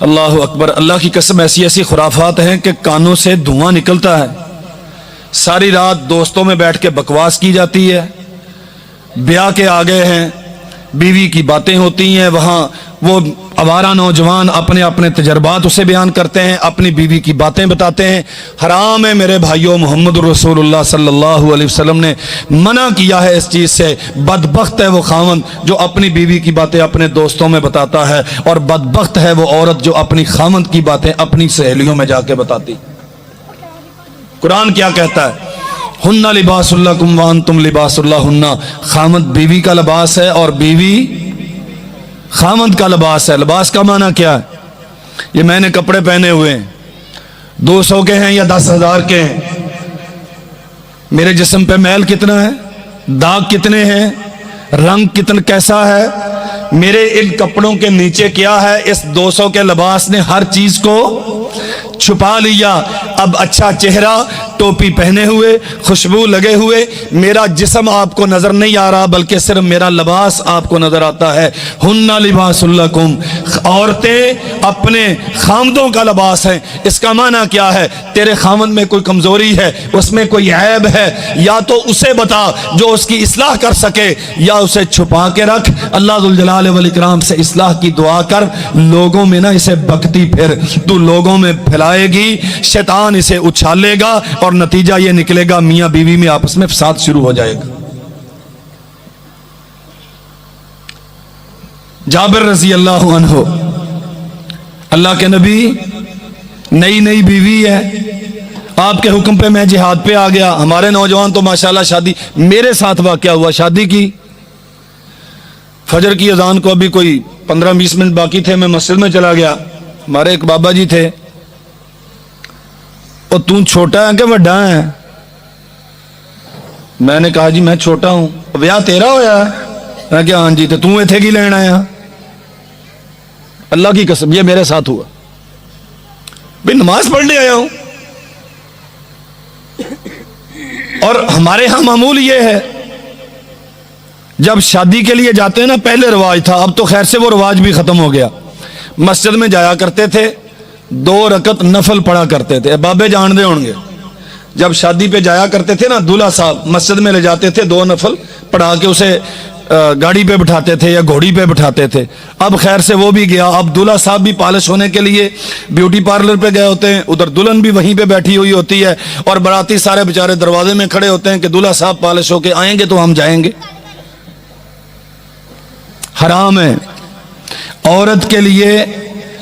اللہ اکبر، اللہ کی قسم ایسی ایسی خرافات ہیں کہ کانوں سے دھواں نکلتا ہے. ساری رات دوستوں میں بیٹھ کے بکواس کی جاتی ہے، بیاہ کے آگے ہیں، بیوی کی باتیں ہوتی ہیں، وہاں وہ آوارہ نوجوان اپنے اپنے تجربات اسے بیان کرتے ہیں، اپنی بیوی کی باتیں بتاتے ہیں. حرام ہے میرے بھائیوں، محمد رسول اللہ صلی اللہ علیہ وسلم نے منع کیا ہے اس چیز سے. بدبخت ہے وہ خاوند جو اپنی بیوی کی باتیں اپنے دوستوں میں بتاتا ہے، اور بدبخت ہے وہ عورت جو اپنی خاوند کی باتیں اپنی سہیلیوں میں جا کے بتاتی. قرآن کیا کہتا ہے؟ ہن لباس لکم وانتم لباس لہن. خاوند بیوی کا لباس ہے اور بیوی خاوند کا لباس ہے. لباس کا معنی کیا ہے؟ یہ میں نے کپڑے پہنے ہوئے ہیں، 200 کے ہیں یا 10,000 کے ہیں، میرے جسم پہ میل کتنا ہے، داغ کتنے ہیں، رنگ کتنا کیسا ہے، میرے ان کپڑوں کے نیچے کیا ہے. اس 200 کے لباس نے ہر چیز کو چھپا لیا. اب اچھا چہرہ، ٹوپی پہنے ہوئے، خوشبو لگے ہوئے، میرا جسم آپ کو نظر نہیں آ رہا بلکہ صرف میرا لباس آپ کو نظر آتا ہے. ہن لباس لکم. عورتیں اپنے خاوندوں کا لباس ہیں. اس کا معنی کیا ہے؟ تیرے خاوند میں کوئی کمزوری ہے، اس میں کوئی عیب ہے، یا تو اسے بتا جو اس کی اصلاح کر سکے، یا اسے چھپا کے رکھ. اللہ ذوالجلال والاکرام سے اصلاح کی دعا کر. لوگوں میں نہ اسے بکتی پھر، تو لوگوں میں پھیلائے گی، شیطان اسے اچھالے گا اور نتیجہ یہ نکلے گا میاں بیوی میں آپس میں فساد شروع ہو جائے گا. جابر رضی اللہ عنہ، اللہ کے نبی، نئی نئی بیوی ہے، آپ کے حکم پہ میں جہاد پہ آ گیا. ہمارے نوجوان تو ماشاءاللہ شادی، میرے ساتھ واقعہ ہوا، شادی کی، فجر کی اذان کو ابھی کوئی 15-20 منٹ باقی تھے، میں مسجد میں چلا گیا. ہمارے ایک بابا جی تھے، اور تم چھوٹا ہے کہ بڑا ہے؟ میں نے کہا جی میں چھوٹا ہوں. بیاہ تیرا ہویا ہے؟ میں کہا ہاں جی. تو تم ایتھے کی لین آیا؟ اللہ کی قسم یہ میرے ساتھ ہوا. بھئی نماز پڑھنے آیا ہوں. اور ہمارے ہاں معمول یہ ہے، جب شادی کے لیے جاتے ہیں نا، پہلے رواج تھا، اب تو خیر سے وہ رواج بھی ختم ہو گیا. مسجد میں جایا کرتے تھے، 2 رکعت نفل پڑھا کرتے تھے. بابے جانتے ہوں گے، جب شادی پہ جایا کرتے تھے نا، دولہا صاحب مسجد میں لے جاتے تھے، 2 نفل پڑھا کے اسے گاڑی پہ بٹھاتے تھے یا گھوڑی پہ بٹھاتے تھے. اب خیر سے وہ بھی گیا. اب دولہا صاحب بھی پالش ہونے کے لیے بیوٹی پارلر پہ گئے ہوتے ہیں، ادھر دلہن بھی وہیں پہ بیٹھی ہوئی ہوتی ہے، اور باراتی سارے بیچارے دروازے میں کھڑے ہوتے ہیں کہ دولہا صاحب پالش ہو کے آئیں گے تو ہم جائیں گے. حرام ہے. عورت کے لیے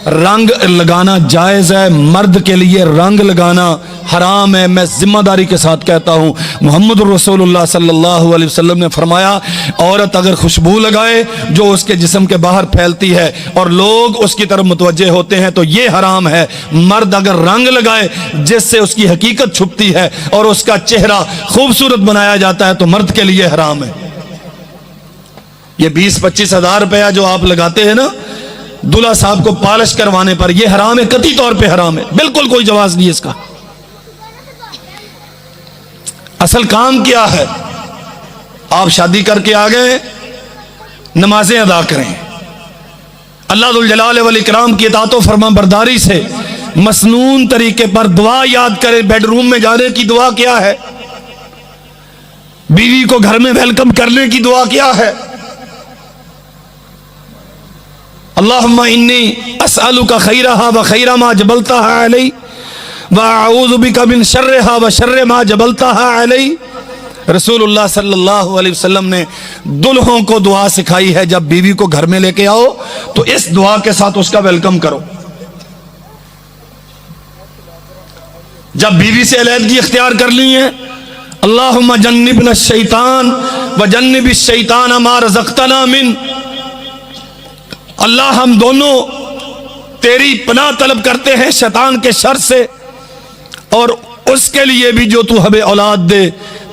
رنگ لگانا جائز ہے، مرد کے لیے رنگ لگانا حرام ہے. میں ذمہ داری کے ساتھ کہتا ہوں، محمد رسول اللہ صلی اللہ علیہ وسلم نے فرمایا، عورت اگر خوشبو لگائے جو اس کے جسم کے باہر پھیلتی ہے اور لوگ اس کی طرف متوجہ ہوتے ہیں تو یہ حرام ہے. مرد اگر رنگ لگائے جس سے اس کی حقیقت چھپتی ہے اور اس کا چہرہ خوبصورت بنایا جاتا ہے تو مرد کے لیے حرام ہے. یہ 20-25 ہزار روپیہ جو آپ لگاتے ہیں نا دلہا صاحب کو پالش کروانے پر، یہ حرام ہے، قطعی طور پہ حرام ہے، بالکل کوئی جواز نہیں اس کا. اصل کام کیا ہے؟ آپ شادی کر کے آ گئے، نمازیں ادا کریں، اللہ ذوالجلال والاکرام کی اطاعت و فرما برداری سے مسنون طریقے پر دعا یاد کریں. بیڈ روم میں جانے کی دعا کیا ہے؟ بیوی کو گھر میں ویلکم کرنے کی دعا کیا ہے؟ اللہم انی اسألک خیرہا و خیر ما جبلتہا علی و اعوذ بک من شرہا و شر ما جبلتہا علی. رسول اللہ صلی اللہ علیہ وسلم نے دلہوں کو دعا سکھائی ہے، جب بیوی کو گھر میں لے کے آؤ تو اس دعا کے ساتھ اس کا ویلکم کرو. جب بیوی سے علیحدگی اختیار کر لی ہے، اللہم جنبنا الشیطان و جنب الشیطان ما رزقتنا من. اللہ ہم دونوں تیری پناہ طلب کرتے ہیں شیطان کے شر سے، اور اس کے لیے بھی جو تو ہمیں اولاد دے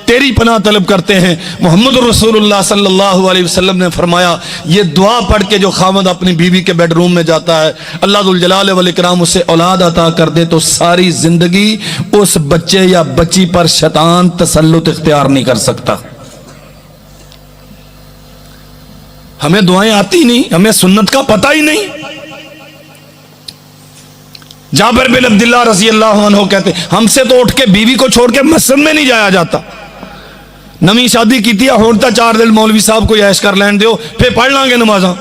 تیری پناہ طلب کرتے ہیں. محمد رسول اللہ صلی اللہ علیہ وسلم نے فرمایا، یہ دعا پڑھ کے جو خاوند اپنی بیوی کے بیڈ روم میں جاتا ہے، اللہ ذوالجلال والاکرام اسے اولاد عطا کر دے تو ساری زندگی اس بچے یا بچی پر شیطان تسلط اختیار نہیں کر سکتا. ہمیں دعائیں آتی نہیں، ہمیں سنت کا پتہ ہی نہیں. جابر بن عبداللہ رضی اللہ عنہ کہتے ہم سے تو اٹھ کے بیوی کو چھوڑ کے مسجد میں نہیں جایا جاتا. نمی شادی کی تھی ہوتا 4 دن مولوی صاحب کو عیش کر لین دیو پھر پڑھ لیں گے نمازاں.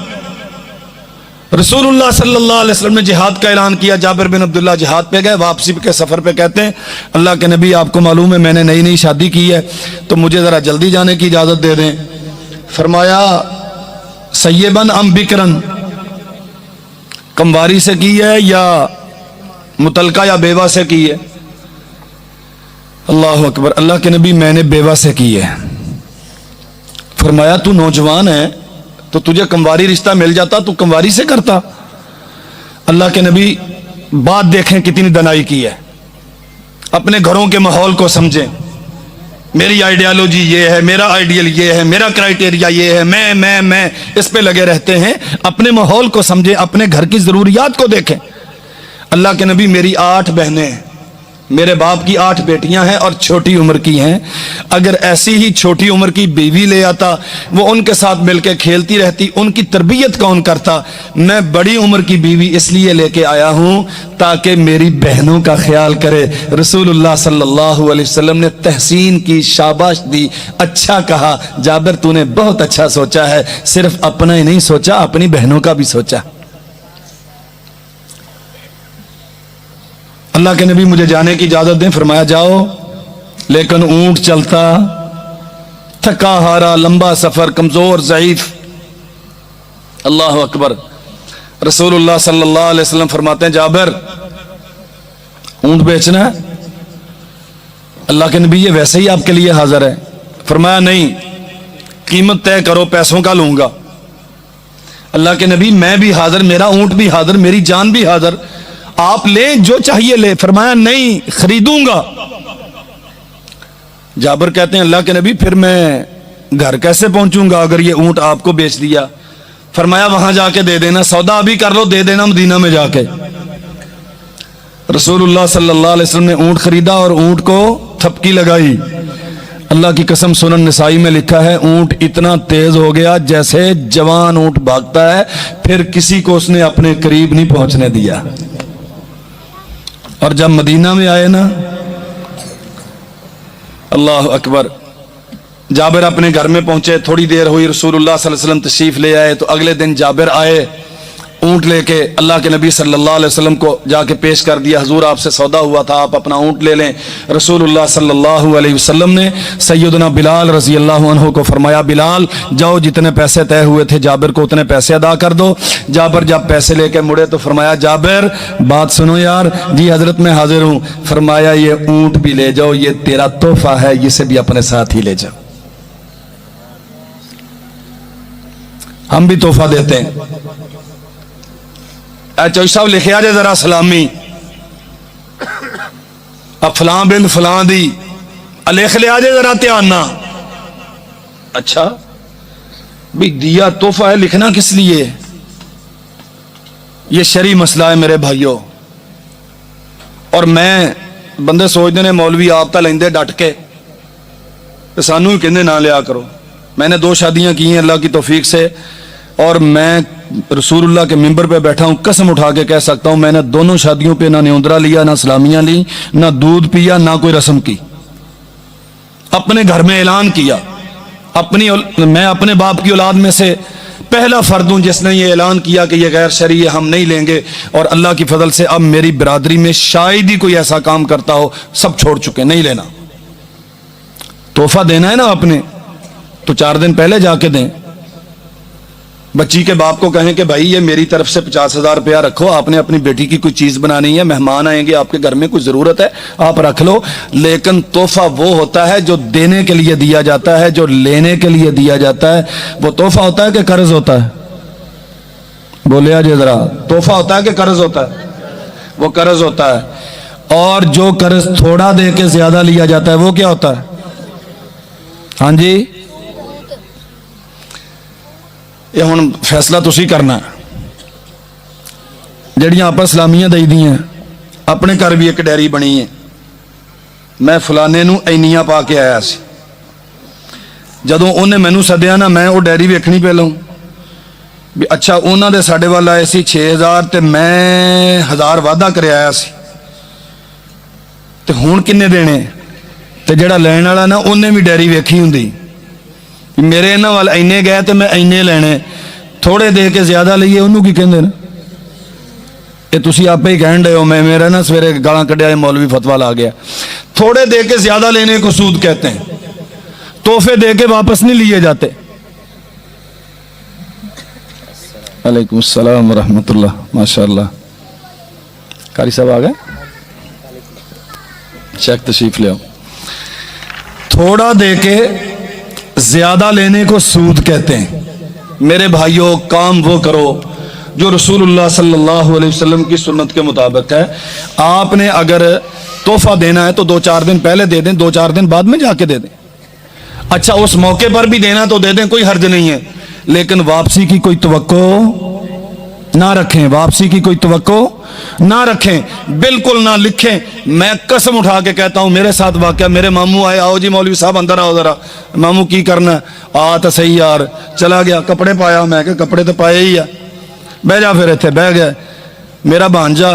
رسول اللہ صلی اللہ علیہ وسلم نے جہاد کا اعلان کیا. جابر بن عبداللہ جہاد پہ گئے. واپسی کے سفر پہ کہتے ہیں اللہ کے نبی آپ کو معلوم ہے میں نے نئی شادی کی ہے تو مجھے ذرا جلدی جانے کی اجازت دے دیں. فرمایا سیبن ام بکرن, کمواری سے کی ہے یا متلقہ یا بیوہ سے کی ہے؟ اللہ اکبر. اللہ کے نبی میں نے بیوہ سے کی ہے. فرمایا تو نوجوان ہے تو تجھے کمواری رشتہ مل جاتا تو کمواری سے کرتا. اللہ کے نبی بات دیکھیں کتنی دنائی کی ہے. اپنے گھروں کے ماحول کو سمجھیں. میری آئیڈیالوجی یہ ہے, میرا آئیڈیل یہ ہے, میرا کرائٹیریا یہ ہے, میں اس پہ لگے رہتے ہیں. اپنے ماحول کو سمجھیں, اپنے گھر کی ضروریات کو دیکھیں. اللہ کے نبی میری 8 بہنیں ہیں, میرے باپ کی 8 بیٹیاں ہیں اور چھوٹی عمر کی ہیں. اگر ایسی ہی چھوٹی عمر کی بیوی لے آتا وہ ان کے ساتھ مل کے کھیلتی رہتی, ان کی تربیت کون کرتا؟ میں بڑی عمر کی بیوی اس لیے لے کے آیا ہوں تاکہ میری بہنوں کا خیال کرے. رسول اللہ صلی اللہ علیہ وسلم نے تحسین کی, شاباش دی, اچھا کہا. جابر تو نے بہت اچھا سوچا ہے, صرف اپنا ہی نہیں سوچا اپنی بہنوں کا بھی سوچا. اللہ کے نبی مجھے جانے کی اجازت دیں. فرمایا جاؤ, لیکن اونٹ چلتا, تھکا ہارا, لمبا سفر, کمزور, ضعیف. اللہ اکبر. رسول اللہ صلی اللہ علیہ وسلم فرماتے ہیں جابر اونٹ بیچنا ہے؟ اللہ کے نبی یہ ویسے ہی آپ کے لیے حاضر ہے. فرمایا نہیں, قیمت طے کرو, پیسوں کا لوں گا. اللہ کے نبی میں بھی حاضر, میرا اونٹ بھی حاضر, میری جان بھی حاضر, آپ لیں جو چاہیے لے. فرمایا نہیں, خریدوں گا. جابر کہتے ہیں اللہ کے نبی پھر میں گھر کیسے پہنچوں گا اگر یہ اونٹ آپ کو بیچ دیا؟ فرمایا وہاں جا کے دے دینا, سودا ابھی کر لو, دے دینا مدینہ میں جا کے. رسول اللہ صلی اللہ علیہ وسلم نے اونٹ خریدا اور اونٹ کو تھپکی لگائی. اللہ کی قسم سنن نسائی میں لکھا ہے اونٹ اتنا تیز ہو گیا جیسے جوان اونٹ بھاگتا ہے, پھر کسی کو اس نے اپنے قریب نہیں پہنچنے دیا. اور جب مدینہ میں آئے نا, اللہ اکبر, جابر اپنے گھر میں پہنچے, تھوڑی دیر ہوئی, رسول اللہ صلی اللہ علیہ وسلم تشریف لے آئے. تو اگلے دن جابر آئے اونٹ لے کے, اللہ کے نبی صلی اللہ علیہ وسلم کو جا کے پیش کر دیا, حضور آپ سے سودا ہوا تھا, آپ اپنا اونٹ لے لیں. رسول اللہ صلی اللہ علیہ وسلم نے سیدنا بلال رضی اللہ عنہ کو فرمایا بلال جاؤ, جتنے پیسے طے ہوئے تھے جابر کو اتنے پیسے ادا کر دو. جابر جب پیسے لے کے مڑے تو فرمایا جابر بات سنو یار. جی حضرت میں حاضر ہوں. فرمایا یہ اونٹ بھی لے جاؤ, یہ تیرا تحفہ ہے, اسے بھی اپنے ساتھ ہی لے جاؤ. ہم بھی تحفہ دیتے ہیں. اے چوئی صاحب لکھے آجے ذرا سلامی, اب فلاں بن فلاں دی لکھ لے آجے ذرا تیانہ. اچھا بھی دیا تحفہ ہے, لکھنا کس لیے؟ یہ شرعی مسئلہ ہے میرے بھائیوں. اور میں بندے سوچتے ہیں مولوی آپ تا لیندے ڈٹ کے, سانو ہی کہندے نہ لیا کرو. میں نے 2 شادیاں کی ہیں اللہ کی توفیق سے, اور میں رسول اللہ کے ممبر پہ بیٹھا ہوں, قسم اٹھا کے کہہ سکتا ہوں میں نے دونوں شادیوں پہ نہ نیوندرا لیا, نہ سلامیاں لی, نہ دودھ پیا, نہ کوئی رسم کی. اپنے گھر میں اعلان کیا, میں اپنے باپ کی اولاد میں سے پہلا فرد ہوں جس نے یہ اعلان کیا کہ یہ غیر شرعی ہے, ہم نہیں لیں گے. اور اللہ کی فضل سے اب میری برادری میں شاید ہی کوئی ایسا کام کرتا ہو, سب چھوڑ چکے, نہیں لینا. تحفہ دینا ہے نا اپنے تو 4 دن پہلے جا کے دیں. بچی کے باپ کو کہیں کہ بھائی یہ میری طرف سے 50,000 روپیہ رکھو, آپ نے اپنی بیٹی کی کوئی چیز بنانی ہے, مہمان آئیں گے آپ کے گھر میں, کوئی ضرورت ہے آپ رکھ لو. لیکن تحفہ وہ ہوتا ہے جو دینے کے لیے دیا جاتا ہے, جو لینے کے لیے دیا جاتا ہے. وہ تحفہ ہوتا ہے کہ قرض ہوتا ہے؟ بولے آج ذرا, تحفہ ہوتا ہے کہ قرض ہوتا ہے؟ وہ قرض ہوتا ہے. اور جو قرض تھوڑا دے کے زیادہ لیا جاتا ہے وہ کیا ہوتا ہے؟ ہاں جی, یہ ہوں فیصلہ تسی کرنا. جڑیاں آپ اسلامیاں دئی دی ہیں, اپنے گھر بھی ایک ڈیری بنی ہے, میں فلانے نو اینیاں پا کے آیا سی, جدوں انہیں مینوں سدیا نا میں وہ ڈیری ویکھنی پہلوں, بھی اچھا انہوں نے ساڈے وال آئے سی 6000 تے میں 1000 وعدہ کر آیا سی تے ہون کنے دینے تے جڑا لین والا نا انہیں بھی ڈیری ویکھی ہوندی میرے انہاں وال اینے گئے تے میں اینے لینے تھوڑے دے کے زیادہ لئیے انہوں کی کہندے نا یہ تسی آپ ہی کہن رہے ہو میں میرا نا سویرے گالاں کڈیا مولوی فتویٰ لا گیا تھوڑے دے کے زیادہ لینے کو سود کہتے ہیں تحفے دے کے واپس نہیں لیے جاتے علیکم السلام ورحمۃ اللہ ماشاءاللہ قاری صاحب آ گئے چیک تشریف لے آؤ تھوڑا دے کے زیادہ لینے کو سود کہتے ہیں میرے بھائیوں کام وہ کرو جو رسول اللہ صلی اللہ علیہ وسلم کی سنت کے مطابق ہے آپ نے اگر تحفہ دینا ہے تو 2-4 دن پہلے دے دیں 2-4 دن بعد میں جا کے دے دیں اچھا اس موقع پر بھی دینا تو دے دیں کوئی حرج نہیں ہے لیکن واپسی کی کوئی توقع نہ رکھیں واپسی کی کوئی توقع نہ رکھیں بالکل نہ لکھیں میں قسم اٹھا کے کہتا ہوں میرے ساتھ واقعہ میرے ماموں آئے آؤ جی مولوی صاحب اندر آؤ ذرا ماموں کی کرنا آ تو صحیح یار چلا گیا کپڑے پایا میں کہ کپڑے تو پائے ہی ہے بہ جا پھر اتنے بہ گیا میرا بھانجا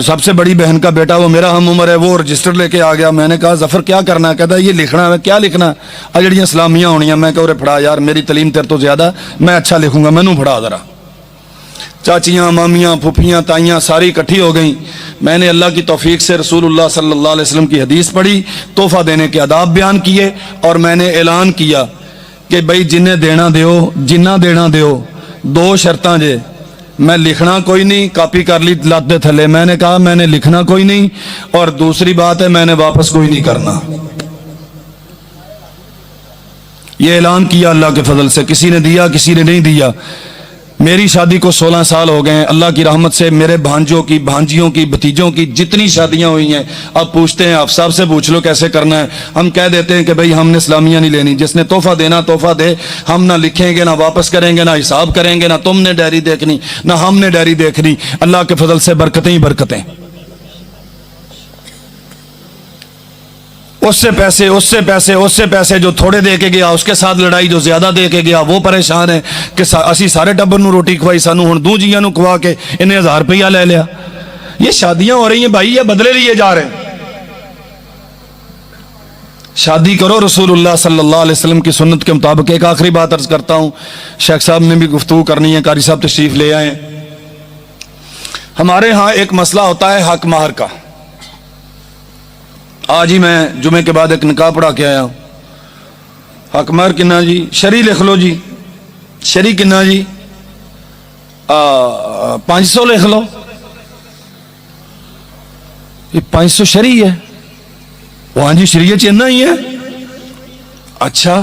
سب سے بڑی بہن کا بیٹا وہ میرا ہم عمر ہے وہ رجسٹر لے کے آ گیا میں نے کہا ظفر کیا کرنا ہے کہتا ہے یہ لکھنا ہے کیا لکھنا ہے جڑیاں اسلامیاں ہونیاں میں کہ پڑھا یار میری تعلیم تیرے تو زیادہ میں اچھا لکھوں گا مینوں پڑھا ذرا چاچیاں مامیاں پھوپھیاں تائیاں ساری اکٹھی ہو گئیں میں نے اللہ کی توفیق سے رسول اللہ صلی اللہ علیہ وسلم کی حدیث پڑھی تحفہ دینے کے آداب بیان کیے اور میں نے اعلان کیا کہ بھائی جنہیں دینا دیو جنہ دینا دیو 2 شرطاں جے میں لکھنا کوئی نہیں کاپی کر لی لات دے تھلے میں نے کہا میں نے لکھنا کوئی نہیں اور دوسری بات ہے میں نے واپس کوئی نہیں کرنا یہ اعلان کیا اللہ کے فضل سے کسی نے دیا کسی نے نہیں دیا میری شادی کو 16 سال ہو گئے ہیں اللہ کی رحمت سے میرے بھانجوں کی بھانجیوں کی بھتیجوں کی جتنی شادیاں ہوئی ہیں اب پوچھتے ہیں آپ صاحب سے پوچھ لو کیسے کرنا ہے ہم کہہ دیتے ہیں کہ بھئی ہم نے اسلامیہ نہیں لینی جس نے تحفہ دینا تحفہ دے ہم نہ لکھیں گے نہ واپس کریں گے نہ حساب کریں گے نہ تم نے ڈائری دیکھنی نہ ہم نے ڈائری دیکھنی اللہ کے فضل سے برکتیں ہی برکتیں اس سے پیسے جو تھوڑے دے کے گیا اس کے ساتھ لڑائی جو زیادہ دے کے گیا وہ پریشان ہے کہ اسی سارے ٹبر نو روٹی کھوائی سانو ہن 2 جیاں نو کھوا کے انہیں 1000 روپیہ لے لیا یہ شادیاں ہو رہی ہیں بھائی یہ بدلے لیے جا رہے ہیں شادی کرو رسول اللہ صلی اللہ علیہ وسلم کی سنت کے مطابق ایک آخری بات عرض کرتا ہوں شیخ صاحب نے بھی گفتگو کرنی ہے قاری صاحب تشریف لے آئیں ہمارے ہاں ایک مسئلہ ہوتا ہے حق مہر کا آج ہی میں جمعے کے بعد ایک نکاح پڑھا کے آیا ہوں حق مہر کنا جی شری لکھ لو جی شری کنا جی 500 لکھ لو یہ 500 شری ہے وہاں جی شریعت چنا ہی ہے اچھا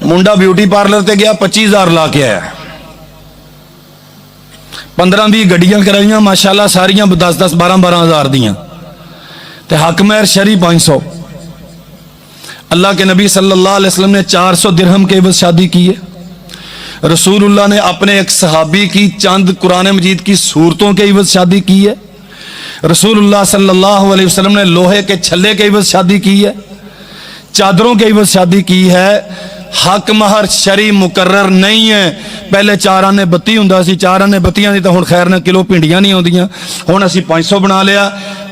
منڈا بیوٹی پارلر تے گیا 25,000 لا کے آیا 15-20 گڈیاں کرائیاں ماشاءاللہ ساریاں 10-10 12-12 ہزار دیاں تے حق مہر شری 500 اللہ کے نبی صلی اللہ علیہ وسلم نے 400 درہم کے عوض شادی کی ہے رسول اللہ نے اپنے ایک صحابی کی چند قرآن مجید کی سورتوں کے عوض شادی کی ہے رسول اللہ صلی اللہ علیہ وسلم نے لوہے کے چھلے کے عوض شادی کی ہے چادروں کے عوض شادی کی ہے حق مہر شری مقرر نہیں ہے پہلے 4 آنے بتی ہوں سی 4 آنے بتیاں دی تو ہن خیر نہ کلو پنڈیاں نہیں ہوندیاں ہن اسی 500 بنا لیا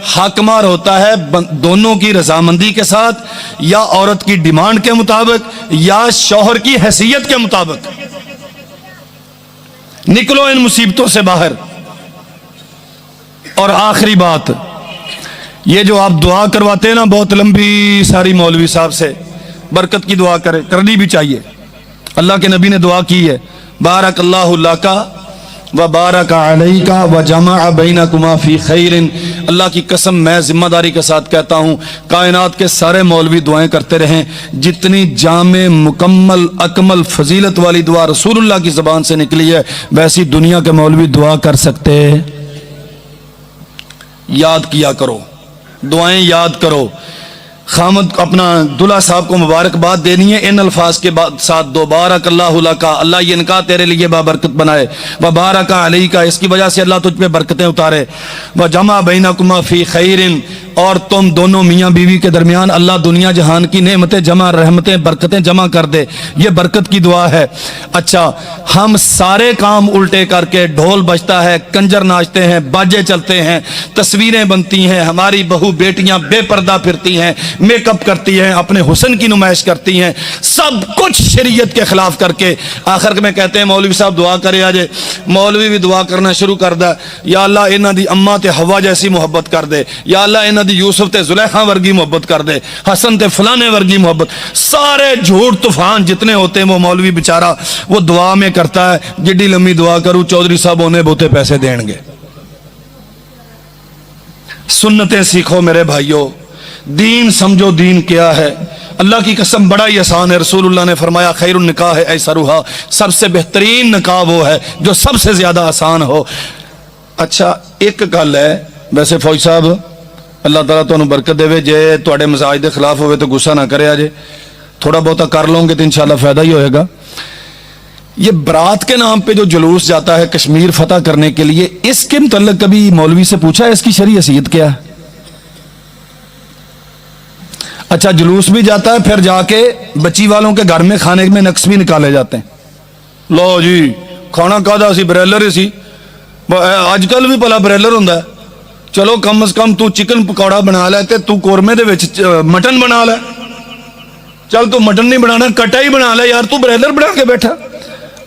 حق مہر ہوتا ہے دونوں کی رضامندی کے ساتھ یا عورت کی ڈیمانڈ کے مطابق یا شوہر کی حیثیت کے مطابق نکلو ان مصیبتوں سے باہر اور آخری بات یہ جو آپ دعا کرواتے ہیں نا بہت لمبی ساری مولوی صاحب سے برکت کی دعا کرنی بھی چاہیے اللہ کے نبی نے دعا کی ہے بارک اللہ لکا و بارک علیکا و جمع بینکما فی خیر اللہ کی قسم میں ذمہ داری کے ساتھ کہتا ہوں کائنات کے سارے مولوی دعائیں کرتے رہیں جتنی جامع مکمل اکمل فضیلت والی دعا رسول اللہ کی زبان سے نکلی ہے ویسی دنیا کے مولوی دعا کر سکتے یاد کیا کرو دعائیں یاد کرو خامد اپنا دلہا صاحب کو مبارکباد دینی ہے ان الفاظ کے ساتھ دو بارک اللہ لکا اللہ یہ نکاح تیرے لیے بابرکت بنائے و بارک علیکا اس کی وجہ سے اللہ تجھ پہ برکتیں اتارے و جمع بینکما فی خیر اور تم دونوں میاں بیوی کے درمیان اللہ دنیا جہان کی نعمتیں جمع، رحمتیں برکتیں جمع کر دے، یہ برکت کی دعا ہے۔ اچھا ہم سارے کام الٹے کر کے، ڈھول بجتا ہے، کنجر ناچتے ہیں، باجے چلتے ہیں، تصویریں بنتی ہیں، ہماری بہو بیٹیاں بے پردہ پھرتی ہیں، میک اپ کرتی ہیں، اپنے حسن کی نمائش کرتی ہیں، سب کچھ شریعت کے خلاف کر کے آخر میں کہتے ہیں مولوی صاحب دعا کرے آجے۔ مولوی بھی دعا کرنا شروع کر دا، یا اللہ انہاں دی اماں تے حوا جیسی محبت کر دے، یا اللہ انہاں دی یوسف تے زلیخا ورگی محبت کر دے، حسن تے فلانے ورگی محبت، سارے جھوٹ طوفان جتنے ہوتے ہیں وہ مولوی بیچارہ وہ دعا میں کرتا ہے، جڈی لمبی دعا کروں چودھری صاحب ہونے بہتے پیسے دیں گے۔ سنتیں سیکھو میرے بھائیوں، دین سمجھو دین کیا ہے۔ اللہ کی قسم بڑا ہی آسان ہے، رسول اللہ نے فرمایا خیر النکاح ایسرھا، سب سے بہترین نکاح وہ ہے جو سب سے زیادہ آسان ہو۔ اچھا ایک گل ہے، ویسے فوج صاحب اللہ تعالیٰ تمہیں برکت دے، جے تواڈے مزاج دے خلاف ہوئے تو غصہ نہ کرے آجے، تھوڑا بہتا کر لوں گے تو انشاءاللہ فائدہ ہی ہوئے گا۔ یہ برات کے نام پہ جو جلوس جاتا ہے کشمیر فتح کرنے کے لیے، اس کے متعلق کبھی مولوی سے پوچھا ہے اس کی شرعی حیثیت کیا ہے؟ اچھا جلوس بھی جاتا ہے، پھر جا کے بچی والوں کے گھر میں کھانے میں نقص بھی نکالے جاتے ہیں، لو جی کھانا کھادا سی بریلر ہی سی، آج کل بھی پلا بریلر ہوندا ہے، چلو کم از کم تو چکن پکوڑا بنا لے تے تو قورمے دے وچ مٹن بنا لے، چل تو مٹن نہیں بنانا کٹا ہی بنا لے یار، تو بریلر بنا کے بیٹھا۔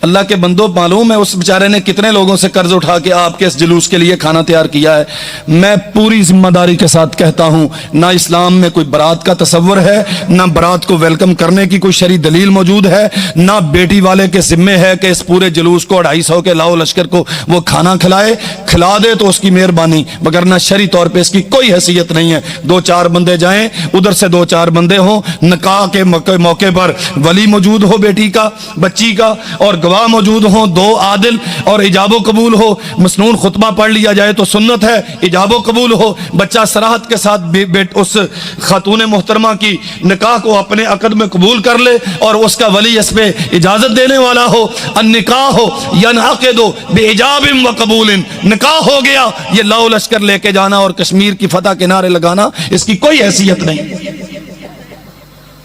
اللہ کے بندوں معلوم ہے اس بیچارے نے کتنے لوگوں سے قرض اٹھا کے آپ کے اس جلوس کے لیے کھانا تیار کیا ہے۔ میں پوری ذمہ داری کے ساتھ کہتا ہوں، نہ اسلام میں کوئی برات کا تصور ہے، نہ برات کو ویلکم کرنے کی کوئی شرعی دلیل موجود ہے، نہ بیٹی والے کے ذمے ہے کہ اس پورے جلوس کو 250 کے لاؤ لشکر کو وہ کھانا کھلائے، کھلا دے تو اس کی مہربانی، مگر نہ شرعی طور پہ اس کی کوئی حیثیت نہیں ہے۔ 2-4 بندے جائیں، ادھر سے 2-4 بندے ہوں، نکاح کے موقع پر ولی موجود ہو بیٹی کا بچی کا، اور گواہ موجود ہوں 2 عادل، اور ایجاب و قبول ہو، مسنون خطبہ پڑھ لیا جائے تو سنت ہے، ایجاب و قبول ہو، بچہ صراحت کے ساتھ اس خاتون محترمہ کی نکاح کو اپنے عقد میں قبول کر لے، اور اس کا ولی اس پہ اجازت دینے والا ہو۔ النکاح ینعقد بإجاب و قبول، نکاح ہو گیا، یہ لاؤ لشکر لے کے جانا اور کشمیر کی فتح کے نعرے لگانا اس کی کوئی حیثیت نہیں۔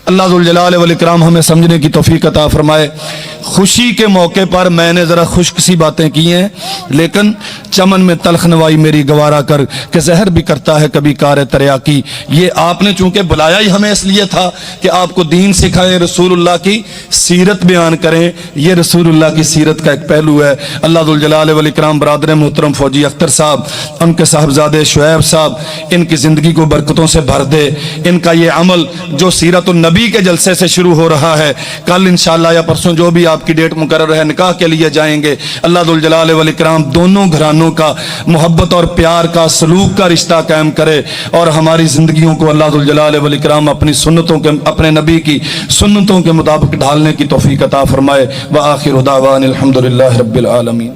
اللہ ذوالجلال والاکرام ہمیں سمجھنے کی توفیق عطا فرمائے۔ خوشی کے موقع پر میں نے ذرا خشک سی باتیں کی ہیں، لیکن چمن میں تلخ نوائی میری گوارا کر کہ زہر بھی کرتا ہے کبھی کار تریاکی۔ یہ آپ نے چونکہ بلایا ہی ہمیں اس لیے تھا کہ آپ کو دین سکھائیں، رسول اللہ کی سیرت بیان کریں، یہ رسول اللہ کی سیرت کا ایک پہلو ہے۔ اللہ ذوالجلال والاکرام برادر محترم فوجی اختر صاحب، ان کے صاحبزادے شعیب صاحب، ان کی زندگی کو برکتوں سے بھر دے۔ ان کا یہ عمل جو سیرت النبی کے جلسے سے شروع ہو رہا ہے، کل انشاءاللہ یا پرسوں جو بھی آپ کی ڈیٹ مقرر ہے نکاح کے لیے جائیں گے، اللہ ذوالجلال والاکرام دونوں گھرانوں کا محبت اور پیار کا سلوک کا رشتہ قائم کرے، اور ہماری زندگیوں کو اللہ ذوالجلال والاکرام اپنی سنتوں کے، اپنے نبی کی سنتوں کے مطابق ڈھالنے کی توفیق عطا فرمائے۔ وآخر دعوانا الحمدللہ رب العالمین۔